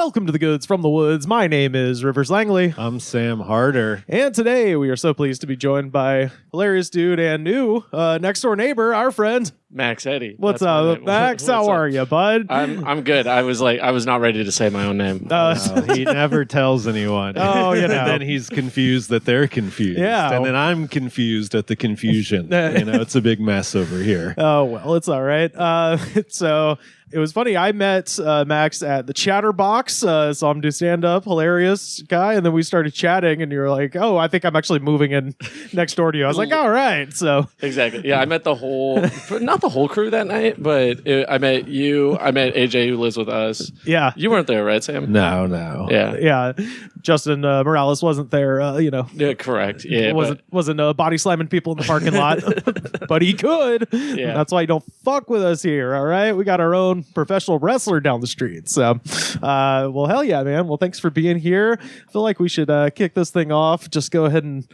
Welcome to the Goods from the Woods. My name is Rivers Langley. I'm Sam Harder. And today we are so pleased to be joined by hilarious dude and new next door neighbor, our friend Maxx Eddy. What's up, Max? How are you, bud? I'm good. I was not ready to say my own name. No, he never tells anyone. Oh, you know. And then he's confused that they're confused. Yeah. And then I'm confused at the confusion. It's a big mess over here. Oh, well, it's all right. So it was funny. I met Max at the Chatterbox. Saw him do stand-up. Hilarious guy. And then we started chatting, and you were like, oh, I think I'm actually moving in next door to you. I was like, all right. So exactly. Yeah, I met the whole, not the whole crew that night, but I met you. I met AJ, who lives with us. Yeah. You weren't there, right, Sam? No. Yeah. Justin Morales wasn't there, Yeah, correct. Yeah. Wasn't body slamming people in the parking lot, but he could. Yeah. That's why you don't fuck with us here, all right? We got our own professional wrestler down the street. So, well, hell yeah, man. Well, thanks for being here. I feel like we should kick this thing off. Just go ahead and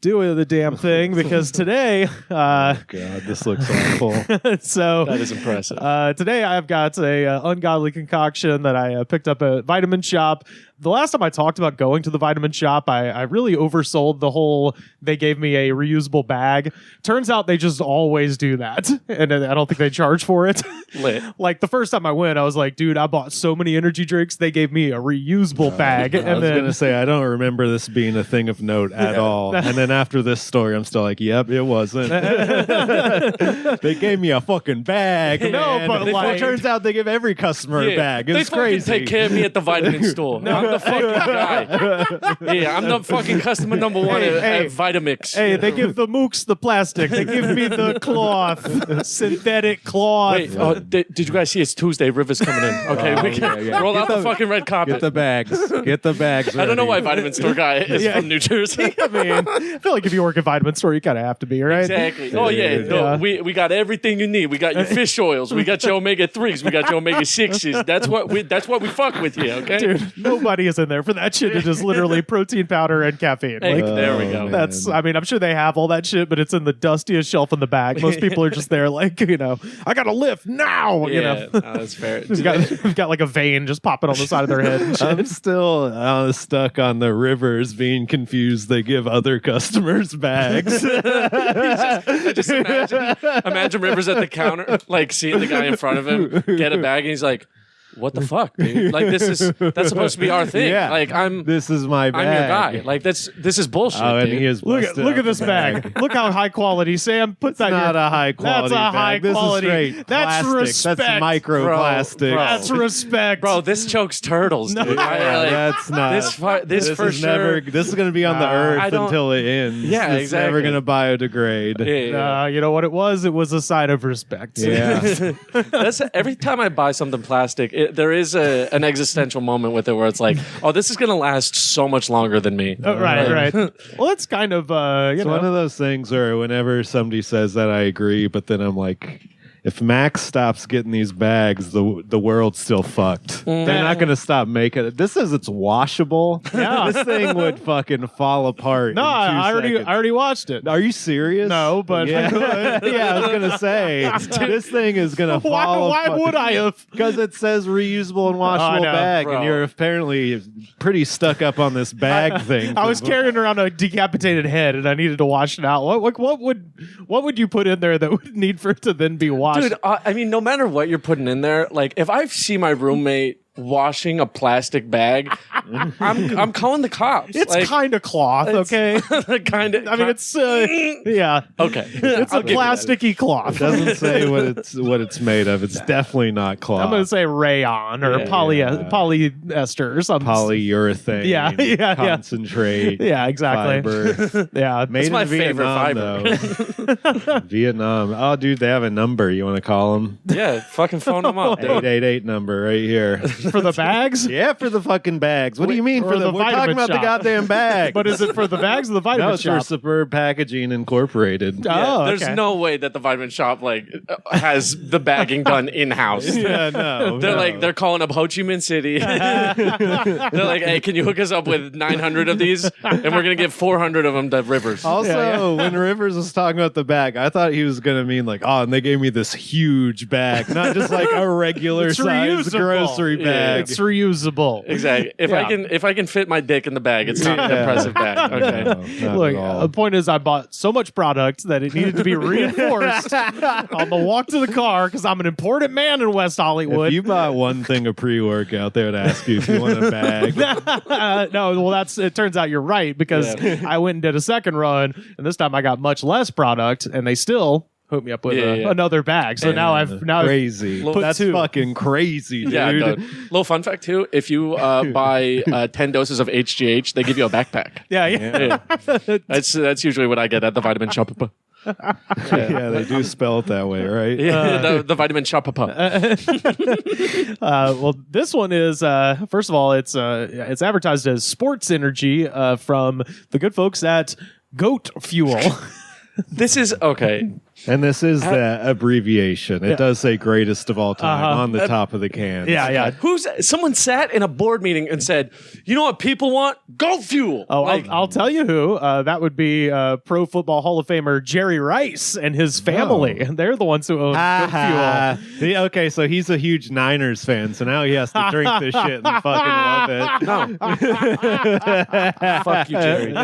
do the damn thing, because today God, this looks awful. So that is impressive. Today I've got a ungodly concoction that I picked up at Vitamin Shop. The last time I talked about going to the Vitamin Shop, I really oversold the whole, they gave me a reusable bag. Turns out they just always do that. And I don't think they charge for it. Lit. Like the first time I went, I was like, dude, I bought so many energy drinks. They gave me a reusable bag. I was going to say, I don't remember this being a thing of note at all. And then after this story, I'm still like, yep, it wasn't. They gave me a fucking bag. No, man. but like, it turns out they give every customer a bag. It's they crazy. Take care of me at the vitamin store. I'm the fucking guy. Yeah, I'm the fucking customer number one at Vitamix. Hey, they give the mooks the plastic. They give me the cloth, synthetic cloth. Wait, did you guys see it's Tuesday? River's coming in. Okay, we can roll out the fucking red carpet. Get the bags. Get the bags. I don't know why Vitamin Store guy is from New Jersey. I mean, I feel like if you work at Vitamin Store, you kind of have to be, right? Exactly. Oh, yeah. No, we got everything you need. We got your fish oils. We got your omega-3s. We got your omega-6s. That's what we fuck with here, okay? Dude, nobody is in there for that shit. It is literally protein powder and caffeine. Hey, like, there we go. That's, I mean, I'm sure they have all that shit, but it's in the dustiest shelf in the bag. Most people are just there like, I got to lift now, Yeah, no, that's fair. We've got like a vein just popping on the side of their head and shit. I'm still stuck on the Rivers being confused. They give other customers bags. I just imagine Rivers at the counter, like seeing the guy in front of him get a bag, and he's like, what the fuck, dude? Like that's supposed to be our thing. Yeah. Like this is my bag. I'm your guy. Like this is bullshit. Oh, and dude. he is Look at this bag. Look how high quality, Sam. Put that. Not a high quality. That's a high bag. quality. This is straight That's plastic. respect. That's microplastic. Bro. That's respect, Bro, this chokes turtles, dude. That's not. This for is sure. never. This is going to be on the earth until it ends. Yeah, it's never going to biodegrade. Yeah. you know what it was? It was a sign of respect. Yeah. That's every time I buy something plastic, there is an existential moment with it where it's like, oh, this is going to last so much longer than me. Right. Well, it's kind of it's one of those things where whenever somebody says that, I agree, but then I'm like, if Max stops getting these bags, the world's still fucked. They're not going to stop making it. This says it's washable. Yeah. This thing would fucking fall apart. No, I already watched it. Are you serious? No, but yeah, I was gonna say this thing is gonna fall. Why would I have? Because it says reusable and washable bag, bro. and you're apparently pretty stuck up on this bag thing. I was carrying around a decapitated head, and I needed to wash it out. What would you put in there that would need for it to then be washed? Dude, I mean, no matter what you're putting in there, like if I see my roommate washing a plastic bag, I'm calling the cops. It's like, kind of cloth, okay? kind of. I mean, it's yeah. Okay, it's a plasticky cloth. It doesn't say what it's made of. It's definitely not cloth. I'm gonna say rayon or polyester or something. Polyurethane. Yeah. Concentrate. Yeah, exactly. Fiber. Yeah, made my in favorite Vietnam, fiber. though. Vietnam. Oh, dude, they have a number. You want to call them? Yeah, fucking phone them up. 888 number right here. For the bags? Yeah, for the fucking bags. What do you mean or for the? the We're talking vitamin about shop. the goddamn bag. But is it for the bags or the vitamin No, it's shop? for Superb Packaging Incorporated. Oh, There's okay. no way that the vitamin shop has the bagging done in house. Yeah, no. They're calling up Ho Chi Minh City. They're like, hey, can you hook us up with 900 of these? And we're gonna give 400 of them to Rivers. Also, when Rivers was talking about the bag, I thought he was going to mean like, oh, and they gave me this huge bag, not just like a regular It's size reusable. grocery bag. bag. It's reusable. Exactly. If I can fit my dick in the bag, it's not an impressive bag. Okay. No, Look, not at all. the point is I bought so much product that it needed to be reinforced on the walk to the car because I'm an important man in West Hollywood. If you bought one thing of pre-workout, they would ask you if you want a bag. No, well, it turns out you're right because I went and did a second run, and this time I got much less product, and they still hooked me up with another bag. So now I've crazy. That's two. fucking crazy, dude. Yeah, no. Little fun fact too: if you buy 10 doses of HGH, they give you a backpack. Yeah. That's usually what I get at the vitamin shop. Yeah, they do spell it that way, right? The vitamin shop. Well, this one is first of all, it's advertised as sports energy from the good folks at G.O.A.T fuel. This is okay. And this is the abbreviation. It does say greatest of all time on the top of the can. Yeah. Someone sat in a board meeting and said, "You know what people want? Go fuel." Oh, I'll tell you who. That would be Pro Football Hall of Famer Jerry Rice and his family. They're the ones who own Go Fuel. Okay, so he's a huge Niners fan, so now he has to drink this shit and fucking love it. No. Fuck you, Jerry.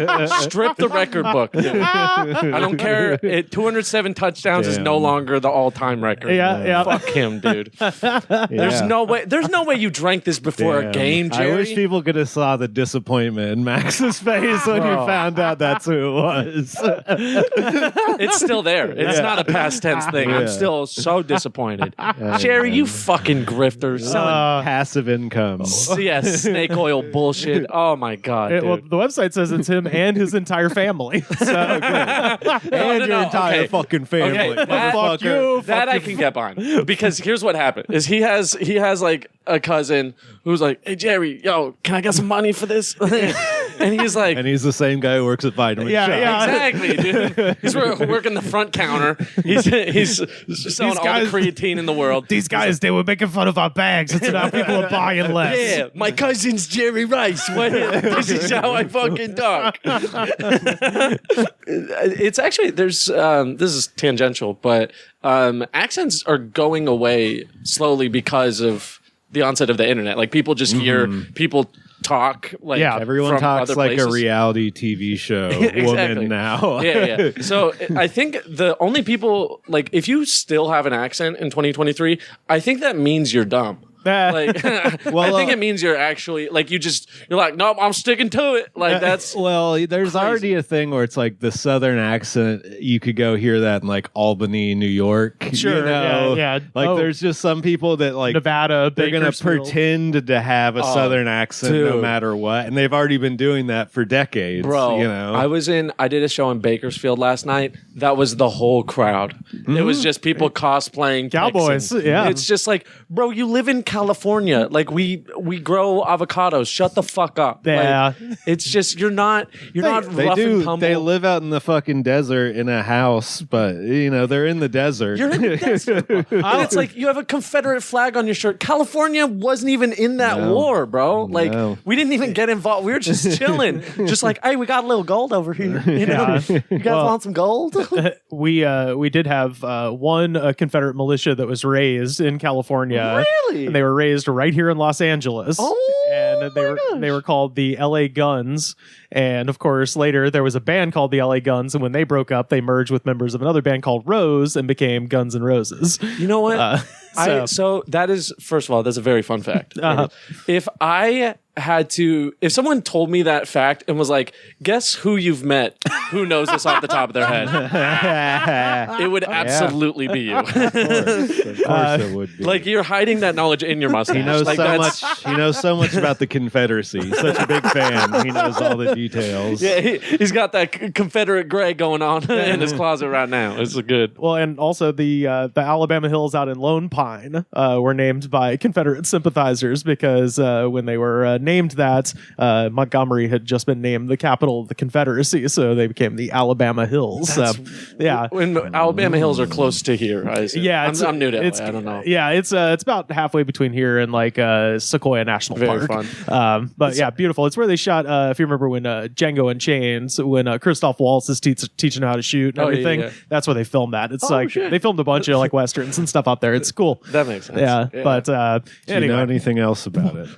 Strip the record book. Dude. I don't care. 207 touchdowns is no longer the all-time record. Yeah. Fuck him, dude. There's no way you drank this before a game, Jerry. I wish people could have saw the disappointment in Max's face when you found out that's who it was. It's still there. It's not a past tense thing. I'm still so disappointed. Jerry, you fucking grifter. Selling passive income. snake oil bullshit. Oh my God, dude. Well, the website says it's him and his entire family. So And your entire fucking family. Okay, that I can get behind because here's what happened: is he has like a cousin who's like, "Hey Jerry, yo, can I get some money for this?" And he's like, and he's the same guy who works at Vitamin Shop. Exactly, dude. He's working the front counter. He's selling all the creatine in the world. These guys, they were making fun of our bags. It's now people are buying less. Yeah, my cousin's Jerry Rice. This is how I fucking talk. It's actually this is tangential, but accents are going away slowly because of the onset of the internet. Like people just hear people talk like everyone from talks other like places. a reality TV show woman now. Yeah. So I think the only people like if you still have an accent in 2023, I think that means you're dumb. Like, I think it means you're actually like you're like, nope, I'm sticking to it. Like that's there's crazy. already a thing where it's like the Southern accent. You could go hear that in like Albany, New York. Sure, you know? yeah. Like there's just some people that like Nevada, they're gonna Bakersfield. pretend to have a Southern accent no matter what, and they've already been doing that for decades. Bro, you know, I did a show in Bakersfield last night. That was the whole crowd. It was just people cosplaying Cowboys. Texans. Yeah. It's just like, bro, you live in California. Like we grow avocados. Shut the fuck up. Yeah. Like, it's just you're not rough and tumble. They live out in the fucking desert in a house, but you know they're in the desert. You're in the desert. And it's like you have a Confederate flag on your shirt. California wasn't even in that war, bro. Like we didn't even get involved. We were just chilling. Just like, hey, we got a little gold over here. You know? You guys want some gold? We did have one Confederate militia that was raised in California. Really? And they were raised right here in Los Angeles. Oh, and they were called the LA Guns. And of course, later there was a band called the LA Guns, and when they broke up, they merged with members of another band called Rose and became Guns N' Roses. You know what? So that is, first of all, that's a very fun fact. If someone told me that fact and was like, guess who you've met who knows this off the top of their head, it would absolutely be you. Of course it would be. Like you're hiding that knowledge in your mustache. He knows like so much. He knows so much about the Confederacy. He's such a big fan. He knows all the details. Yeah, he's got that Confederate gray going on in his closet right now. It's good. Well, and also the Alabama Hills out in Lone Pine were named by Confederate sympathizers because when they were named that, Montgomery had just been named the capital of the Confederacy, so they became the Alabama Hills. When Alabama Hills are close to here, I assume. Yeah, I'm new to LA. I don't know. Yeah, it's about halfway between here and like Sequoia National Very Park. fun. But yeah, beautiful. It's where they shot. If you remember when Django Unchained, when Christoph Waltz is teaching how to shoot and everything, yeah. that's where they filmed that. It's like shit. they filmed a bunch of like westerns and stuff out there. It's cool. cool. That makes sense. Yeah. But Do you anyway. know anything else about it?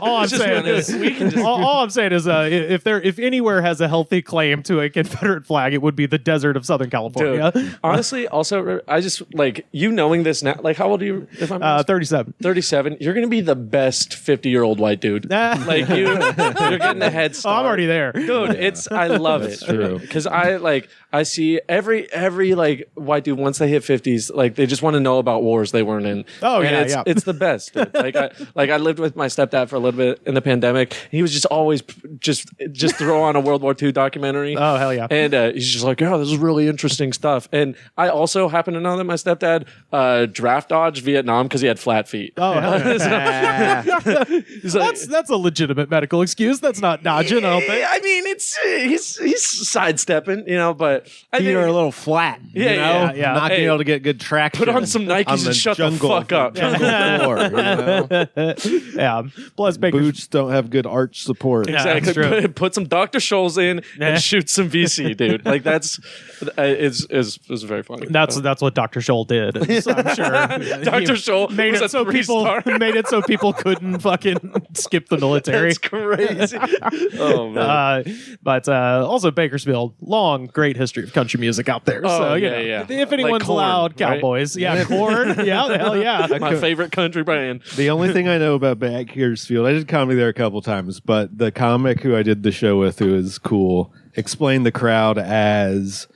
All I'm saying is if anywhere has a healthy claim to a Confederate flag, it would be the desert of Southern California. Dude, honestly, also, I just like you knowing this now. Like, how old are you? If I'm 37. 37, you're gonna be the best 50-year-old white dude. Like you're getting a head start. Oh, I'm already there, dude. I love it. True. Because I see every like white dude once they hit 50s, like they just want to know about wars they weren't in. Oh, and yeah, it's the best. Dude. I lived with my stepdad for a little bit in the pandemic. He was just always just throw on a World War II documentary. Oh, hell yeah. And he's just like, oh, this is really interesting stuff. And I also happen to know that my stepdad draft dodged Vietnam because he had flat feet. Oh, hell yeah. That's a legitimate medical excuse. That's not dodging, I don't think. I mean, he's sidestepping, but I Feet think are a little flat. Yeah. Not being able to get good traction. Put on some Nikes and shut the fuck up. Jungle floor, Yeah. Plus, Baker Boots don't have good arch support. Exactly. that's true. Put some Dr. Scholl's in and shoot some VC, dude. Like that's is very funny. That's what Dr. Scholl did. So I'm sure Dr. Scholl made was it a so people three-star. made it so people couldn't fucking skip the military. That's crazy. Oh man. But also Bakersfield, long great history of country music out there. Oh, So yeah. if anyone's Like Korn, allowed, right? Cowboys, yeah, Korn, yeah, hell yeah. My favorite country band. The only thing I know about Bakersfield, I did comedy there a couple times, but the comic who I did the show with, who is cool, explained the crowd as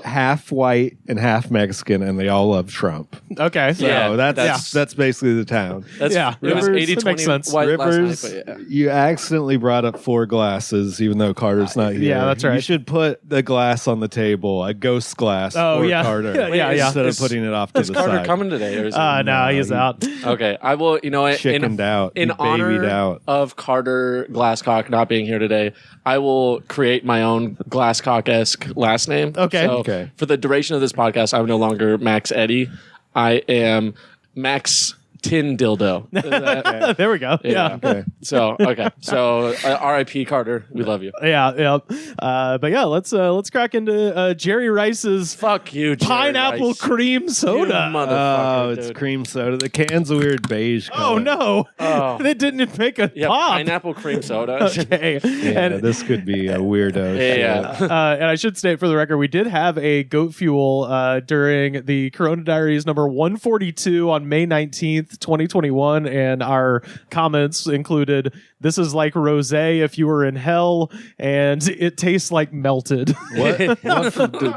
half white and half Mexican, and they all love Trump. Okay, So Yeah, that's basically the town. That's, Yeah. It was Rivers, 80-20 that makes sense. white Rivers, last night, but yeah. you accidentally brought up 4 glasses, even though Carter's not here. yeah, that's right. You should put the glass on the table, a ghost glass for Carter. Yeah. Instead Is- of putting it off to Is the Carter side. coming today? Or is no, he's out. Okay, I will. You know what? Chickened out. In He honor babied out. of Carter Glasscock not being here today, I will create my own Glasscock-esque last name. Okay. So Okay. For the duration of this podcast, I'm no longer Maxx Eddy. I am Max Tin Dildo. Is that- There we go. Yeah. Okay. So R.I.P. Carter. We love you. Yeah. But yeah, let's crack into Jerry Rice's Fuck you, Jerry pineapple Rice. cream You soda. motherfucker. Oh, it's dude. cream soda. The can's a weird beige color. Oh no, Oh. they didn't make a Yeah, pop. pineapple cream soda. Okay, Yeah, and this could be a weirdo. Yeah. shit. and I should state for the record, we did have a goat fuel during the Corona Diaries number 142 on May 19th, 2021, and our comments included, "This is like rosé if you were in hell, and it tastes like melted." What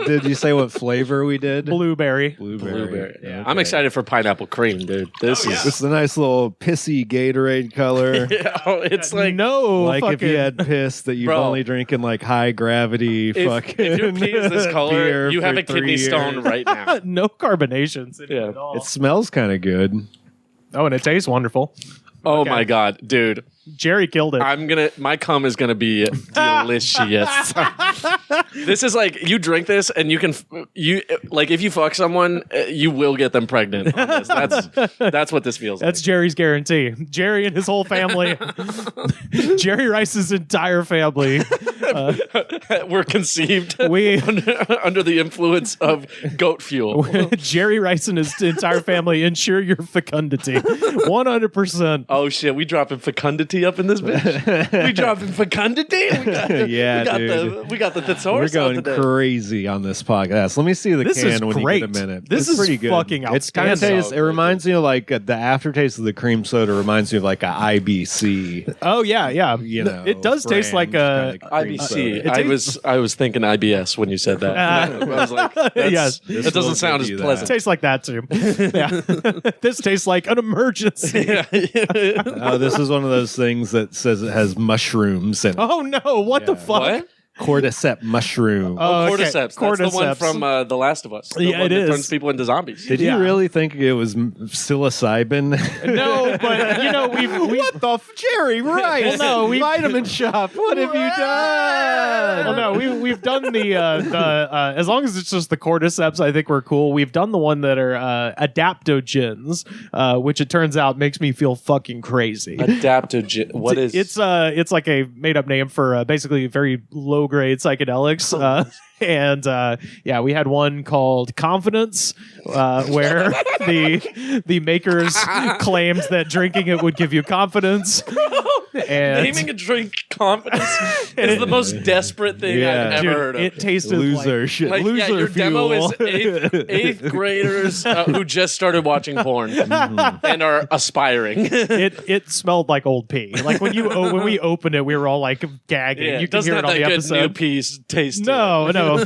did you say? What flavor we did? Blueberry. Blueberry. Yeah. I'm excited for pineapple cream, dude. This is It's a nice little pissy Gatorade color. it's like No, Like if you fucking- had piss that you've Bro. only drinking like high gravity fucking if your pee is this color, beer you have for a kidney 3 stone years. right now. no carbonations in it Yeah. at all. It smells kind of good. Oh, and it tastes wonderful. Oh Okay. my god, dude. Jerry killed it. My cum is gonna be delicious. This is like, you drink this and if you fuck someone, you will get them pregnant on this. That's what this feels That's Jerry's guarantee. Jerry and his whole family. Jerry Rice's entire family. like. We're conceived We under the influence of goat fuel. Jerry Rice and his entire family ensure your fecundity. 100%. Oh shit, we dropping fecundity up in this bitch. We dropping fecundity. Yeah, we got the thesaurus. We're out going today. crazy on this podcast. Let me see the This is can when great. you get a minute. This It's is pretty good. fucking It's kind of outstanding. tastes. It reminds me of like the aftertaste of the cream soda reminds me of like a IBC. Oh yeah. You know, it does taste like brand a. kinda cream IBC. soda. I was thinking IBS when you said that. I was like, Yes. that This will doesn't sound give as you that. pleasant. Tastes like that too. Yeah. This tastes like an emergency. Oh, this is one of those things that says it has mushrooms in it. Oh no! What the Yeah. fuck? What? Cordyceps mushroom. Oh, okay. Cordyceps. That's the one Cordyceps. from The Last of Us. The Yeah, one it that is. turns people into zombies. Did Yeah. you really think it was psilocybin? No, but you know we what the Jerry Rice? Well, no, we- Vitamin Shop. What have you done? Well, no, we've done the as long as it's just the cordyceps, I think we're cool. We've done the one that are adaptogens, which it turns out makes me feel fucking crazy. Adaptogen. What is? It's like a made up name for basically very low low grade psychedelics. And we had one called Confidence, where the makers claimed that drinking it would give you confidence. And naming a drink Confidence is the most desperate thing I've ever heard of. It tasted loser shit. Loser your fuel. demo is eighth graders who just started watching porn and are aspiring. It smelled like old pee. Like when we opened it, we were all like gagging. Yeah, you can hear it on the good episode. new peas taste. No.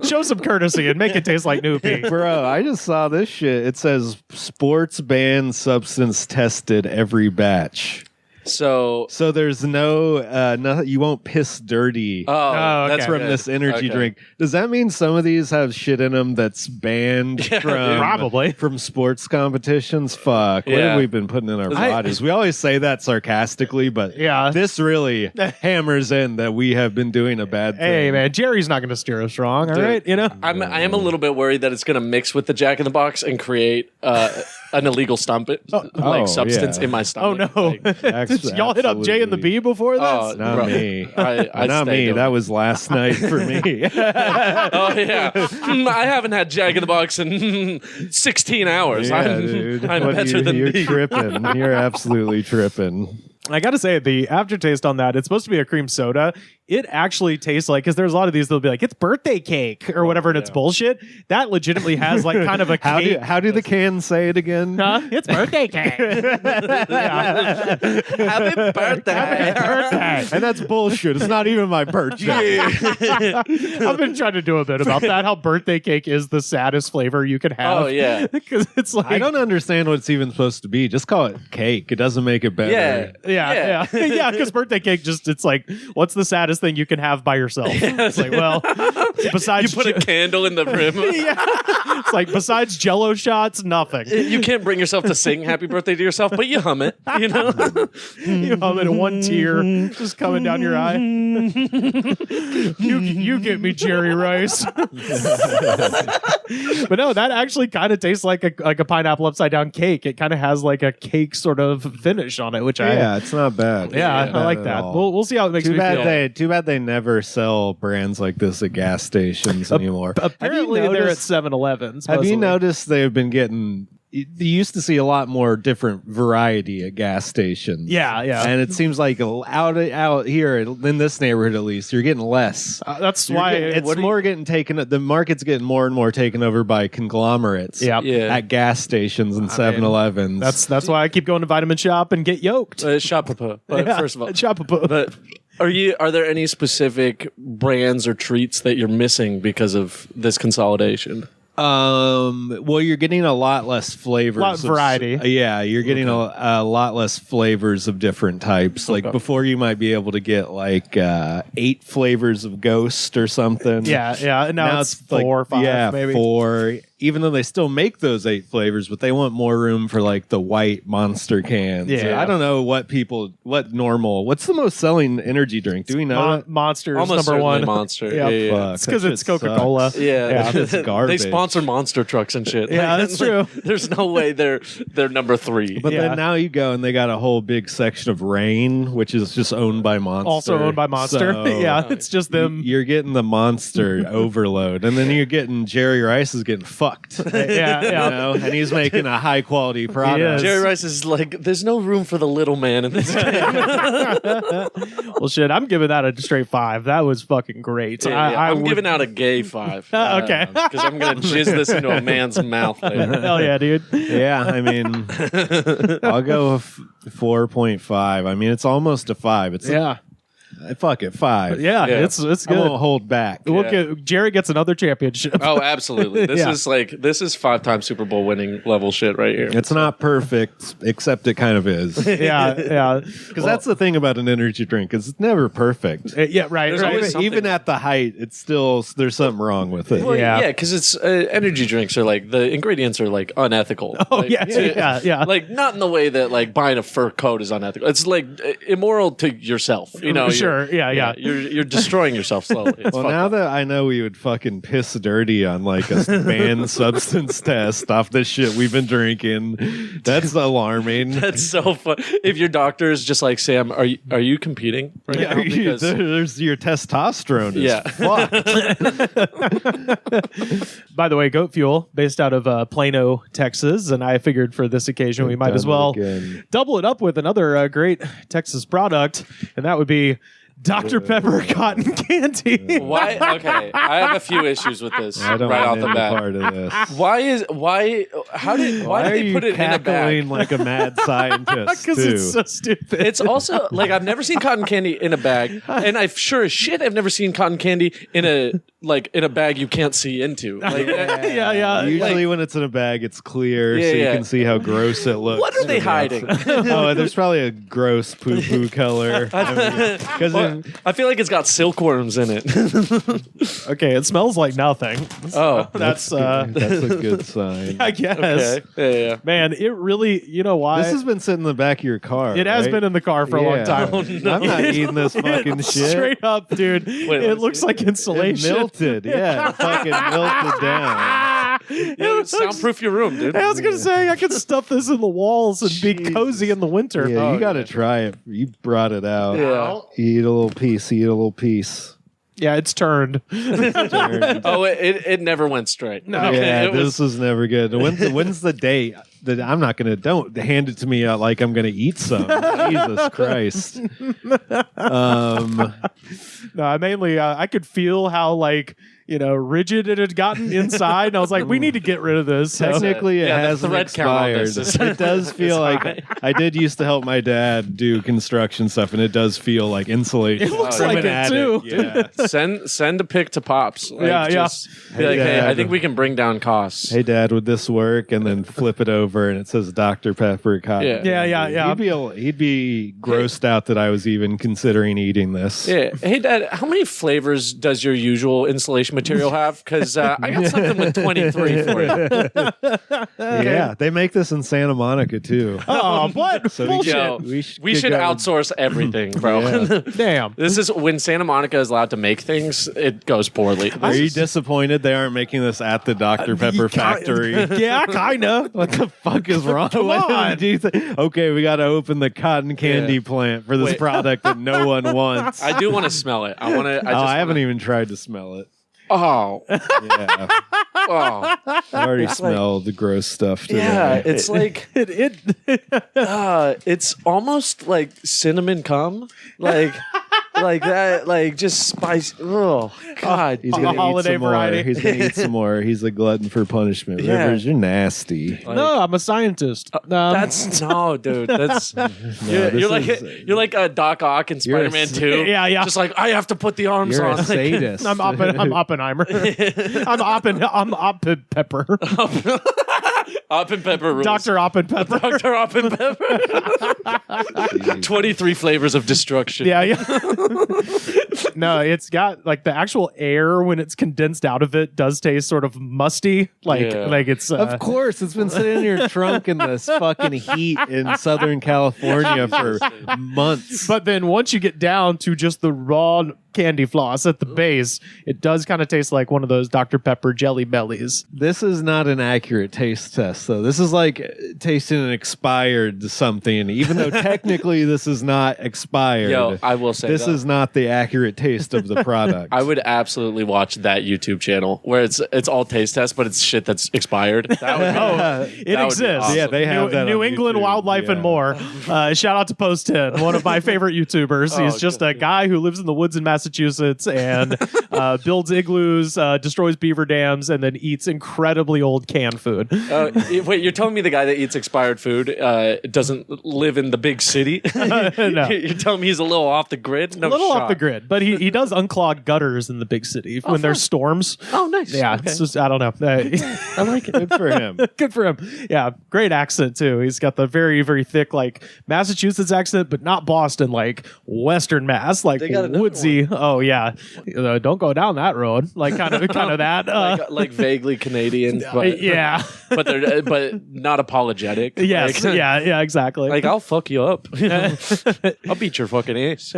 Show some courtesy and make it taste like new pee. Bro, I just saw this shit. It says sports banned substance tested every batch. So there's no, you won't piss dirty. That's from this energy drink. Does that mean some of these have shit in them that's banned from sports competitions? Fuck. What have we been putting in our bodies? We always say that sarcastically, but this really hammers in that we have been doing a bad thing. Hey, man, Jerry's not going to steer us wrong, all right? You know? I am a little bit worried that it's going to mix with the Jack in the Box and create an illegal substance in my stomach. Oh, no. Y'all hit up J and the B before this? Oh, not me. Not me. That was last night for me. Oh, yeah. I haven't had Jack in the Box in 16 hours. Yeah, dude. I'm better than you're me. tripping. You're absolutely tripping. I got to say, the aftertaste on that, it's supposed to be a cream soda. It actually tastes like, because there's a lot of these that'll be like, it's birthday cake or whatever, and it's bullshit. That legitimately has like kind of a cake. How do the cans say it again? It's birthday cake. Happy birthday. Happy birthday. And that's bullshit. It's not even my birthday. I've been trying to do a bit about that, how birthday cake is the saddest flavor you can have. Oh, yeah. Because it's like... I don't understand what it's even supposed to be. Just call it cake. It doesn't make it better. Yeah, because birthday cake it's like, what's the saddest thing you can have by yourself? It's like, well, besides... You put a candle in the rim. It's like, besides Jell-O shots, nothing. You can't bring yourself to sing happy birthday to yourself, but you hum it, you know? You hum it, one tear just coming down your eye. you get me, Jerry Rice. But no, that actually kind of tastes like a pineapple upside down cake. It kind of has like a cake sort of finish on it, which it's not bad. I like that. We'll see how it makes me feel. Too bad they never sell brands like this at gas stations anymore. Apparently, they're at 7-Elevens. Have you noticed they've been getting... You used to see a lot more different variety at gas stations. Yeah. And it seems like out here in this neighborhood, at least, you're getting less. That's why it's more getting taken. The market's getting more and more taken over by conglomerates. At gas stations and 7-Elevens. That's why I keep going to Vitamin Shop and get yoked. Shop-a-pa. But first of all, Shop-a-pa. But are there any specific brands or treats that you're missing because of this consolidation? Well, you're getting a lot less flavors. A lot of variety. You're getting a lot less flavors of different types. Like before, you might be able to get like 8 flavors of Ghost or something. Yeah. Now it's 4 or 5, maybe 4. Even though they still make those 8 flavors, but they want more room for like the white Monster cans. Yeah, I don't know what's the most selling energy drink? Do we know? Monster's Almost number 1. Monster. Yeah. It's because it's Coca-Cola. Yeah. It's garbage. They sponsor monster trucks and shit. Yeah, that's true. There's no way they're number 3. But then now you go and they got a whole big section of Reign, which is just owned by Monster. Also owned by Monster. So it's just them. You're getting the Monster overload, and then you're getting Jerry Rice is getting fucked. And he's making a high quality product. Jerry Rice is like, there's no room for the little man in this game. Well, shit, I'm giving that a straight 5. That was fucking great. I'm giving out a gay 5. Okay. Because I'm going to jizz this into a man's mouth later. Hell yeah, dude. Yeah, I mean, I'll go 4.5. I mean, it's almost a 5. It's fuck it, 5. It's good. I won't hold back. Jerry gets another championship. Oh, absolutely. This is 5-time Super Bowl winning level shit right here. It's not perfect, except it kind of is. Because that's the thing about an energy drink, is it's never perfect. Right. Even at the height, it's still there's something wrong with it. Well, because it's energy drinks are like the ingredients are like unethical. Like not in the way that like buying a fur coat is unethical. It's like immoral to yourself. You know, Sure. Yeah. You're destroying yourself slowly. It's Well, now that I know we would fucking piss dirty on like a banned substance test off this shit we've been drinking, that's alarming. That's so fun. If your doctor is just like, Sam, are you competing right now? Because, there's your testosterone is fucked. By the way, Goat Fuel, based out of Plano, Texas, and I figured for this occasion we might as well double it up with another great Texas product, and that would be Dr. Pepper cotton candy. Why? Okay, I have a few issues with this I don't right want off the any bat. part of this. Why did they put it in a bag? Like a mad scientist? Because it's so stupid. It's also like I've never seen cotton candy in a bag, and I've sure as shit I've never seen cotton candy in a bag you can't see into. Like, yeah. Usually when it's in a bag, it's clear, so you can see how gross it looks. What are they hiding? Oh, there's probably a gross poo-poo color. Because I feel like it's got silkworms in it. Okay, it smells like nothing. Oh, that's a good sign. I guess. okay. Yeah. Man, it really, you know why? This has been sitting in the back of your car. It has been in the car for a long time. Oh, no. I'm not eating this fucking shit. Straight up, dude. It looks like insulation. It melted. Yeah, it fucking melted down. Soundproof your room, dude. I was gonna say I could stuff this in the walls and be cozy in the winter. Yeah, you got to try it. You brought it out. Yeah. Eat a little piece. Yeah, it's turned. Oh, it never went straight. No. Yeah, this was never good. When's the date that I'm not gonna? Don't hand it to me like I'm gonna eat some. Jesus Christ. No, I could feel how rigid it had gotten inside, and I was like, we need to get rid of this. So. Technically, it hasn't expired. It does feel like I did used to help my dad do construction stuff, and it does feel like insulation. It looks like it too. Yeah. Send a pic to Pops. Like, Yeah. Be like, hey, Dad. I think we can bring down costs. Hey, Dad, would this work? And then flip it over, and it says Dr. Pepper cotton. Yeah. He'd be grossed out that I was even considering eating this. Yeah. Hey, Dad, how many flavors does your usual insulation material have? Because I got something with 23 for you. Yeah, they make this in Santa Monica too. Oh, what? So Bullshit. we should outsource everything, bro. Yeah. Damn. This is when Santa Monica is allowed to make things, it goes poorly. Are you disappointed they aren't making this at the Dr. Pepper factory? Yeah, kind of. What the fuck is wrong? Come on. Okay, we got to open the cotton candy plant for this Wait. product that no one wants. I do want to smell it. I haven't even tried to smell it. Oh, Yeah, oh, I already smelled the gross stuff today. yeah. It's like it's almost like cinnamon cum, like that, like just spice. Oh God, He's gonna holiday eat some more. variety. He's gonna eat some more. He's a glutton for punishment. Yeah. Rivers, you're nasty. No, I'm a scientist. That's no, dude. That's you're like a Doc Ock in You're a Spider-Man s- 2. Yeah. Just like I have to put the arms You're on. a sadist. I'm Oppenheimer. I'm Oppenpepper. Oppenpepper rules. Dr. Oppenpepper. Dr. Oppenpepper. 23 flavors of destruction. Yeah. No, it's got like the actual air when it's condensed out of it does taste sort of musty. Like it's Of course, it's been sitting in your trunk in this fucking heat in Southern California for months. But then once you get down to just the raw candy floss at the base, it does kind of taste like one of those Dr. Pepper Jelly Bellies. This is not an accurate taste test, though. This is like tasting an expired something, even though technically this is not expired. Yo, I will say this is not the accurate taste of the product. I would absolutely watch that YouTube channel where it's all taste tests, but it's shit that's expired. That would It exists. awesome. Yeah, they have that New on England YouTube. Wildlife and more. Shout out to Post 10, one of my favorite YouTubers. He's just a guy who lives in the woods in Massachusetts and builds igloos, destroys beaver dams, and then eats incredibly old canned food. Wait, you're telling me the guy that eats expired food doesn't live in the big city? No. You're telling me he's a little off the grid? No A little shot. off the grid, but he does unclog gutters in the big city when there's storms. Oh, nice. Yeah, Okay. it's just, I don't know. I like it. Good for him. Good for him. Yeah, great accent too. He's got the very, very thick, like Massachusetts accent, but not Boston, like Western Mass, like They got another woodsy. Oh yeah, don't go down that road. Like kind of that. Like vaguely Canadian, but yeah, but not apologetic. Yes, Like, yeah, exactly. Like I'll fuck you up. I'll beat your fucking ass.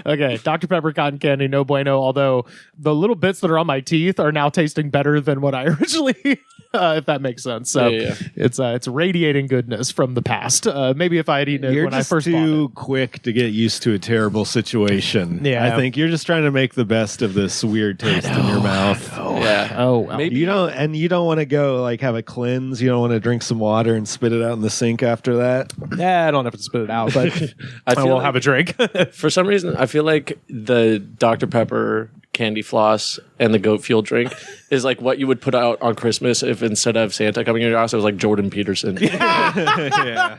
Okay, Dr. Pepper cotton candy, no bueno. Although the little bits that are on my teeth are now tasting better than what I originally. If that makes sense. So it's radiating goodness from the past. Maybe if I had eaten it when I first bought it. You're too quick to get used to a terrible situation. Yeah, I think you're just trying to make the best of this weird taste in your mouth. Yeah. Oh, Maybe You don't want to go like have a cleanse. You don't want to drink some water and spit it out in the sink after that. yeah, I don't have to spit it out, but I will have a drink. For some reason, I feel like the Dr. Pepper candy floss and the goat fuel drink is like what you would put out on Christmas if instead of Santa coming in your house, it was like Jordan Peterson. Yeah.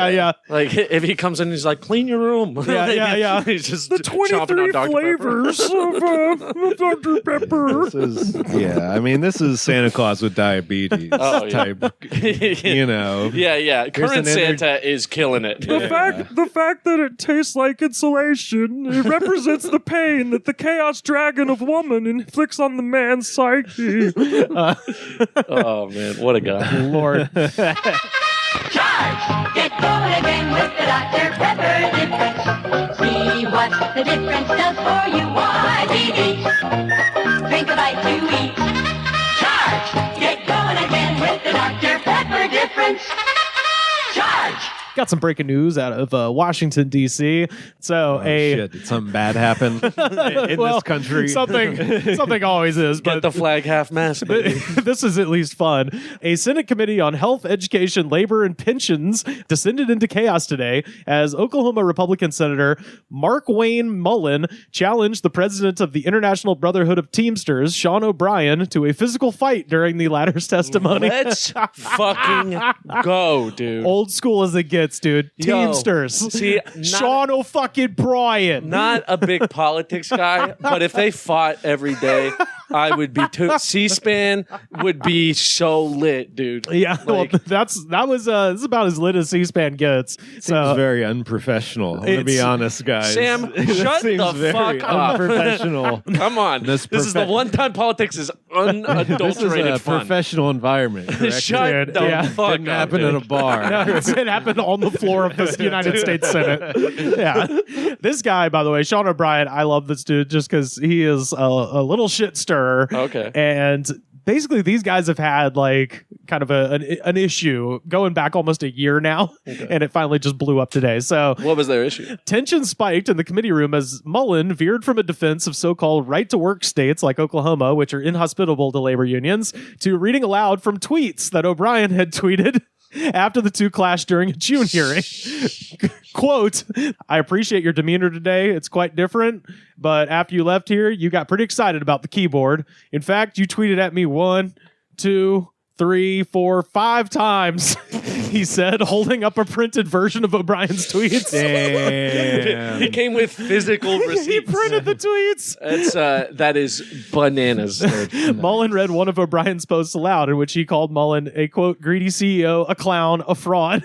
Yeah. Like if he comes in, and he's like, clean your room. Yeah. He's just The chomping 23 on Dr. flavors of Dr. Pepper. This is Santa Claus with diabetes type. You know. Yeah. Current Santa is killing it. The fact that it tastes like insulation, it represents the pain that the chaos dragon of woman inflicts on the man's psyche. Oh man, what a guy. Lord. Charge! Get going again with the Dr. Pepper difference. See what the difference does for you. YDD. Drink a bite to eat. Charge! Get going again with the Dr. Pepper difference. Charge! Got some breaking news out of Washington, D.C. So Shit, did something bad happen in this country? Something always is. Get But the flag half mast, baby. this is at least fun. A Senate Committee on Health, Education, Labor, and Pensions descended into chaos today as Oklahoma Republican Senator Mark Wayne Mullen challenged the president of the International Brotherhood of Teamsters, Sean O'Brien, to a physical fight during the latter's testimony. Let's fucking go, dude. Old school as it gets, dude. Yo, Teamsters. see, Sean O'Brien. Not a big politics guy, but if they fought every day, I would be too. C-SPAN would be so lit, dude. Yeah, Like- this is about as lit as C-SPAN gets. Seems So very unprofessional. I'm gonna be It's- honest, guys. Sam, It shut seems the very fuck up. unprofessional. Come on. This This is the one time politics is unadulterated This is a fun. professional environment. Correct? Shut Dude, the yeah. fuck Didn't up, happen dude. in a bar. it happened on the floor of the United States Senate. Yeah. This guy, by the way, Sean O'Brien, I love this dude just because he is a little shit stirrer. Okay. And basically, these guys have had like kind of an issue going back almost a year now, and it finally just blew up today. So What was their issue? tension spiked in the committee room as Mullen veered from a defense of so-called right-to-work states like Oklahoma, which are inhospitable to labor unions, to reading aloud from tweets that O'Brien had tweeted after the two clashed during a June hearing. Quote, I appreciate your demeanor today. It's quite different, but after you left here, you got pretty excited about the keyboard. In fact, you tweeted at me 1, 2, 3, 4, 5 times, he said, holding up a printed version of O'Brien's tweets. Damn. He came with physical receipts. He printed the tweets. That is bananas. Mullen read one of O'Brien's posts aloud in which he called Mullen a, quote, greedy CEO, a clown, a fraud.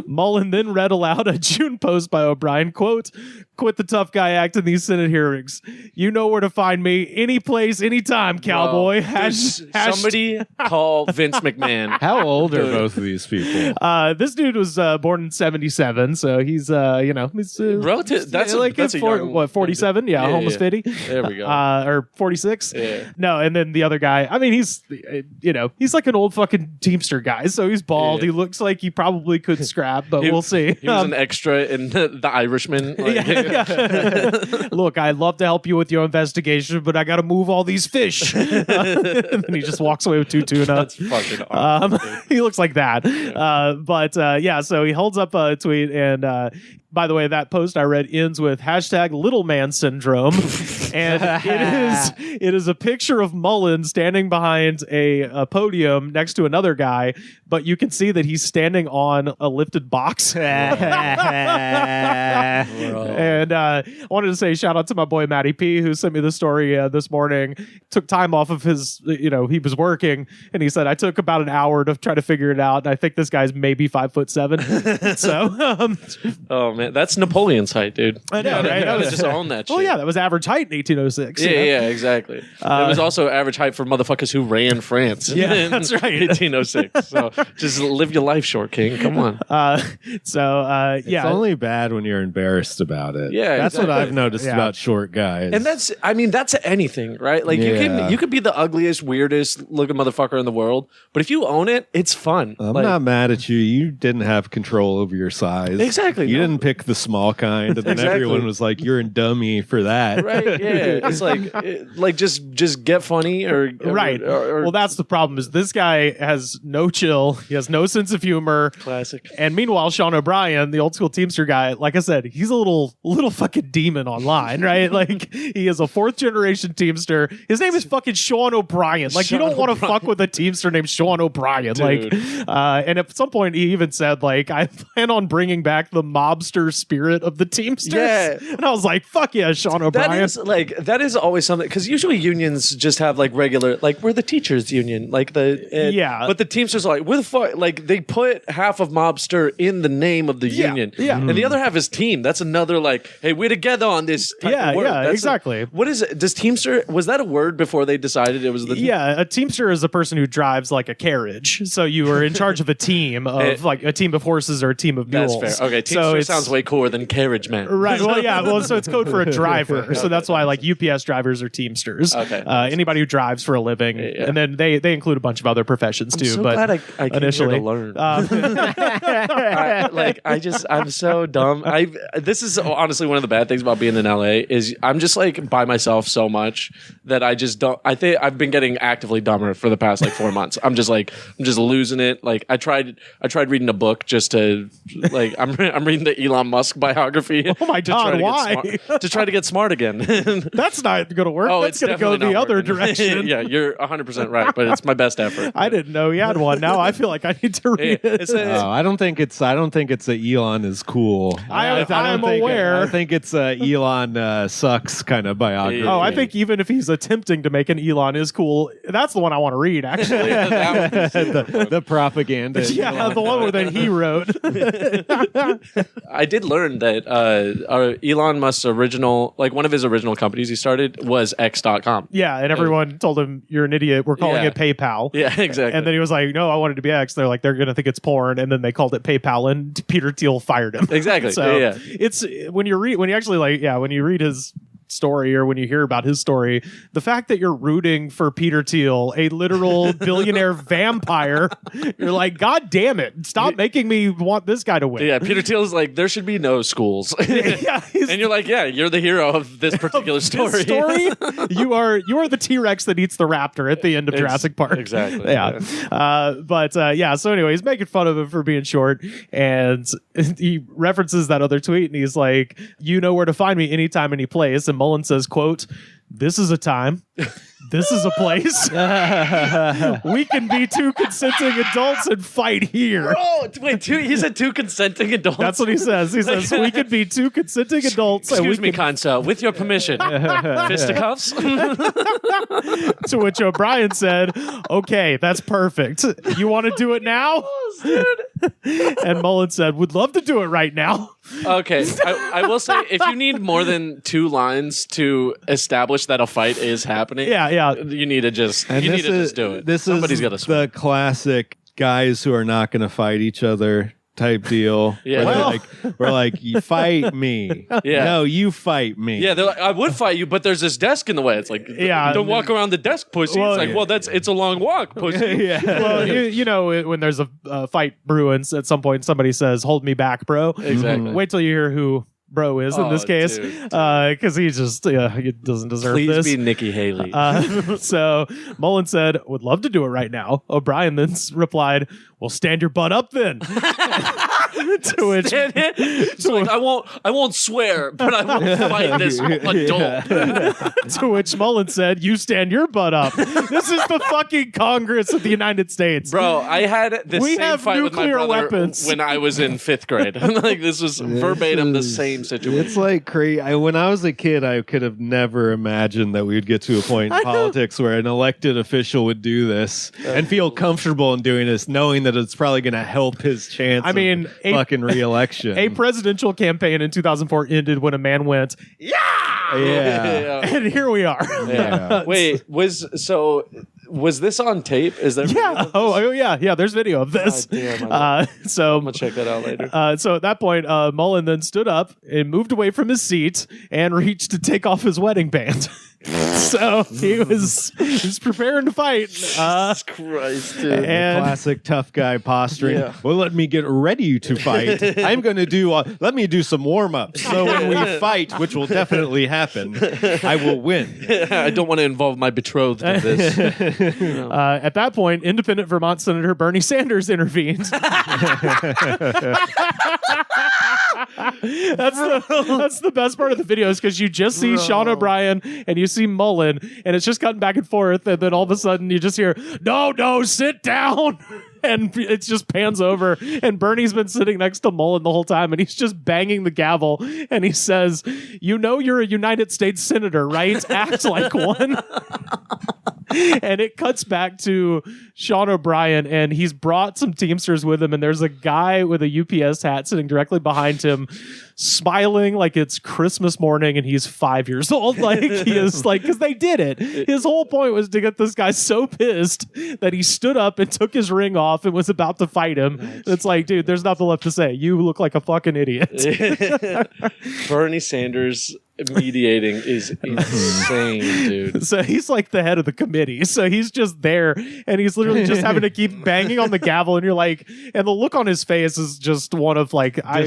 Mullen then read aloud a June post by O'Brien, quote, quit the tough guy act in these Senate hearings. You know where to find me, any place, anytime, cowboy. Somebody call Vince McMahon. How old are both of these people? This dude was born in 1977, so he's he's Relative. That's a young, 47? Yeah, Yeah, almost yeah. 50. There we go. Or 46. Yeah. No, and then the other guy. I mean, he's like an old fucking Teamster guy. So he's bald. Yeah. He looks like he probably could scrap, but He- we'll see. He was an extra in the Irishman. Like, Look, I'd love to help you with your investigation, but I got to move all these fish. And then he just walks away with 2 tuna. That's fucking awesome. He looks like that. So he holds up a tweet, and by the way, that post I read ends with hashtag little man syndrome. And it is a picture of Mullen standing behind a podium next to another guy, but you can see that he's standing on a lifted box. And I wanted to say shout out to my boy Matty P, who sent me the story this morning. Took time off of his, he was working, and he said I took about an hour to try to figure it out, and I think this guy's maybe 5'7". So, Oh man, man. That's Napoleon's height, dude. I know, right? That was just own that shit. Oh, yeah, that was average height in 1806. Yeah, exactly. It was also average height for motherfuckers who ran France in that's right. 1806. So just live your life short, King. Come on. It's only bad when you're embarrassed about it. Yeah, that's exactly. what I've noticed about short guys. And that's anything, right? Like you could be the ugliest, weirdest looking motherfucker in the world, but if you own it, it's fun. I'm not mad at you. You didn't have control over your size. Exactly. You didn't pick the small kind, and then everyone was like, "You're a dummy for that." Right? Yeah. It's like just get funny or Right. Well, that's the problem. Is this guy has no chill. He has no sense of humor. Classic. And meanwhile, Sean O'Brien, the old school Teamster guy, like I said, he's a little fucking demon online, right? Like he is a 4th generation Teamster. His name is fucking Sean O'Brien. Like you don't want to fuck with a Teamster named Sean O'Brien. Dude. Like, and at some point he even said, like, I plan on bringing back the mobster spirit of the Teamsters. Yeah. And I was like, fuck yeah, Sean O'Brien. That is always something, because usually unions just have like regular, like we're the teachers union, like but the Teamsters are like, we're the fuck, like they put half of mobster in the name of the union, and the other half is team. That's another like, hey, we're together on this type of work. That's exactly. What is it? Does Teamster, was that a word before they decided it was the a Teamster is a person who drives like a carriage. So you are in charge of a team of like a team of horses or a team of mules. That's fair. Okay, Teamster sounds way cooler than carriage man. Right. Well, yeah. Well, so it's code for a driver. So that's why like UPS drivers are Teamsters. Okay. Anybody who drives for a living, and then they include a bunch of other professions too. So but glad I came initially here to learn. I'm so dumb. This is honestly one of the bad things about being in LA is I'm just like by myself so much that I just don't. I think I've been getting actively dumber for the past like 4 months. I'm just losing it. Like I tried reading a book just to like I'm reading the Elon Musk biography. Oh my god! Why? To try to get smart again. That's not going to work. Oh, that's going to go the other direction. Yeah, you're 100% right, but it's my best effort. I didn't know he had one. Now I feel like I need to read it. I don't think it's a Elon is cool. I'm aware. I think it's a Elon sucks kind of biography. Oh, I think even if he's attempting to make an Elon is cool, that's the one I want to read. Actually, the propaganda. Yeah, Elon. The one that he wrote. I did learn that Elon Musk's original, like one of his original companies he started was X.com. Yeah, and everyone told him you're an idiot. We're calling it PayPal. Yeah, exactly. And then he was like, "No, I wanted to be X." They're like, "They're going to think it's porn," and then they called it PayPal, and Peter Thiel fired him. Exactly. So it's when you read his story or when you hear about his story, the fact that you're rooting for Peter Thiel, a literal billionaire vampire, you're like, God damn it, stop making me want this guy to win. Yeah, Peter Thiel's like, there should be no schools. And you're like, yeah, you're the hero of this particular story. You are the T-Rex that eats the raptor at the end of Jurassic Park. Exactly. Yeah. So anyway, he's making fun of him for being short, and he references that other tweet, and he's like, you know where to find me anytime, any place. And Mullen says, quote, "This is a time. This is a place. We can be 2 consenting adults and fight here." Oh, wait, he said 2 consenting adults? That's what he says. He says, we can be 2 consenting adults. Excuse me, kind sir, with your permission. Fisticuffs? To which O'Brien said, "Okay, that's perfect. You want to do it now?" And Mullen said, "Would love to do it right now." Okay, I will say, if you need more than 2 lines to establish that a fight is happening, you need to just do it. Somebody's got to swing. The classic guys who are not going to fight each other type deal. Yeah. We're like, you fight me. Yeah. No, you fight me. Yeah, they're like, I would fight you, but there's this desk in the way. It's like, don't walk around the desk, pussy. Well, it's like, it's a long walk, pussy. Yeah. Well, you know, when there's a fight brewing, at some point somebody says, "Hold me back, bro." Exactly. Wait till you hear who bro is in this case, because he just he doesn't deserve this. Please be Nikki Haley. So Mullen said, "Would love to do it right now." O'Brien then replied, "Well, stand your butt up then." To which, like, I won't swear, but I will fight this adult. To which Mullen said, "You stand your butt up. This is the fucking Congress of the United States, bro." I had this same fight with my brother weapons when I was in 5th grade. Like, this was verbatim the same situation. It's like crazy. When I was a kid, I could have never imagined that we would get to a point in politics where an elected official would do this and feel comfortable in doing this, knowing that it's probably going to help his chance. I mean, fucking re-election. A presidential campaign in 2004 ended when a man went, yeah! And here we are. Yeah. Wait, was this on tape? Is there? Yeah. Oh, yeah. There's video of this. So I'm gonna check that out later. So at that point, Mullen then stood up and moved away from his seat and reached to take off his wedding band. So he was preparing to fight. Jesus Christ, dude. And classic tough guy posturing. Yeah. Well, let me get ready to fight. I'm going to do. Let me do some warm ups. So when we fight, which will definitely happen, I will win. I don't want to involve my betrothed in this. At that point, independent Vermont Senator Bernie Sanders intervened. That's the best part of the video is because you just see Sean O'Brien and you see Mullen, and it's just cutting back and forth, and then all of a sudden you just hear, no, sit down. And it just pans over, and Bernie's been sitting next to Mullen the whole time, and he's just banging the gavel, and he says, you know you're a United States Senator, right? Act like one. And it cuts back to Sean O'Brien, and he's brought some Teamsters with him, and there's a guy with a UPS hat sitting directly behind him, smiling like it's Christmas morning, and he's 5 years old. Like, he is like, because they did it. His whole point was to get this guy so pissed that he stood up and took his ring off and was about to fight him. Nice. It's like, dude, there's nothing left to say. You look like a fucking idiot. Bernie Sanders mediating is insane, dude. So he's like the head of the committee. So he's just there, and he's literally just having to keep banging on the gavel. And you're like, and the look on his face is just one of like, I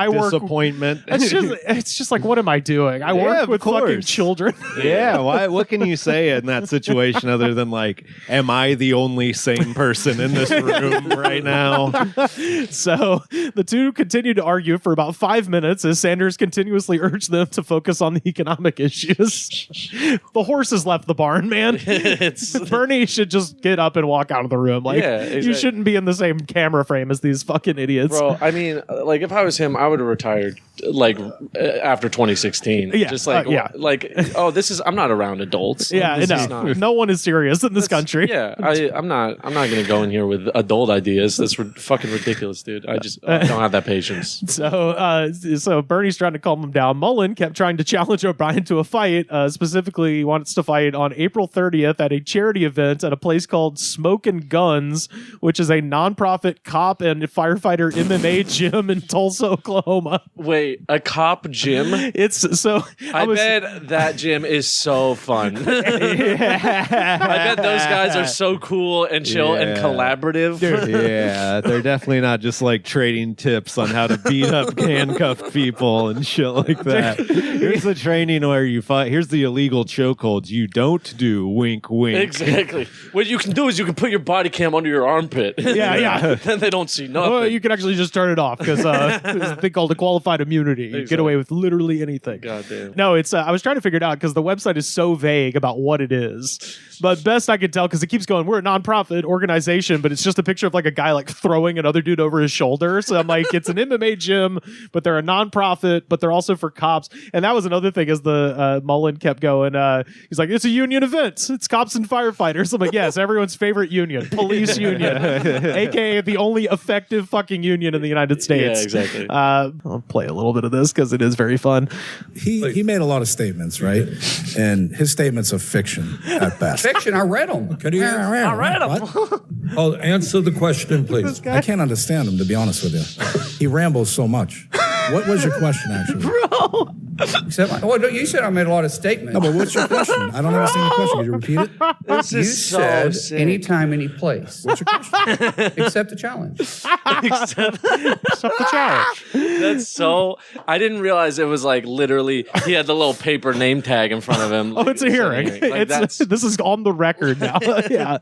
work, disappointment. It's just like, what am I doing? I work with fucking children. Yeah. What can you say in that situation other than like, am I the only sane person in this room right now? So the two continued to argue for about 5 minutes as Sanders continuously urged them to focus on the economic issues. The horses left the barn, man. Bernie should just get up and walk out of the room. Like, you shouldn't be in the same camera frame as these fucking idiots. Bro, I mean, like, if I was him, I would have retired, like, after 202016. Yeah. Just like, I'm not around adults. Yeah, no one is serious in this country. Yeah, I'm not going to go in here with adult ideas. That's fucking ridiculous, dude. I don't have that patience. So Bernie's trying to calm him down. Mullen kept trying to challenge O'Brien to a fight. Specifically, he wants to fight on April 30th at a charity event at a place called Smoke and Guns, which is a nonprofit cop and firefighter MMA gym in Tulsa, Oklahoma. Wait, a cop gym? It's so. I bet that gym is so fun. I bet those guys are so cool and chill and collaborative. Yeah, they're definitely not just like trading tips on how to beat up handcuffed people and shit like that. Here's the training where you fight. Here's the illegal chokeholds you don't do. Wink, wink. Exactly. What you can do is you can put your body cam under your armpit. Yeah. Then they don't see nothing. Well, you can actually just turn it off because there's a thing called a qualified immunity. You get away with literally anything. Goddamn. No, it's. I was trying to figure it out because the website is so vague about what it is. But best I could tell, because it keeps going, we're a nonprofit organization, but it's just a picture of like a guy like throwing another dude over his shoulder. So I'm like, it's an MMA gym, but they're a nonprofit, but they're also for cops. And that was another thing as the Mullen kept going. He's like, it's a union event. It's cops and firefighters. I'm like, yes, everyone's favorite union, police union, aka the only effective fucking union in the United States. Yeah, exactly. I'll play a little bit of this because it is very fun. He made a lot of statements, right? And his statements are fiction at best. Fiction, I read them. I read them. Oh, answer the question, please. I can't understand him, to be honest with you. He rambles so much. What was your question, actually? Bro. You said I made a lot of statements. No, but what's your question? I don't understand the question. Could you repeat it? This You is so said sick. anytime, any place. What's your question? Accept the challenge. Accept the challenge. That's so. I didn't realize it was like literally. He had the little paper name tag in front of him. Oh, it's a hearing. Like, This is on the record now. Yeah.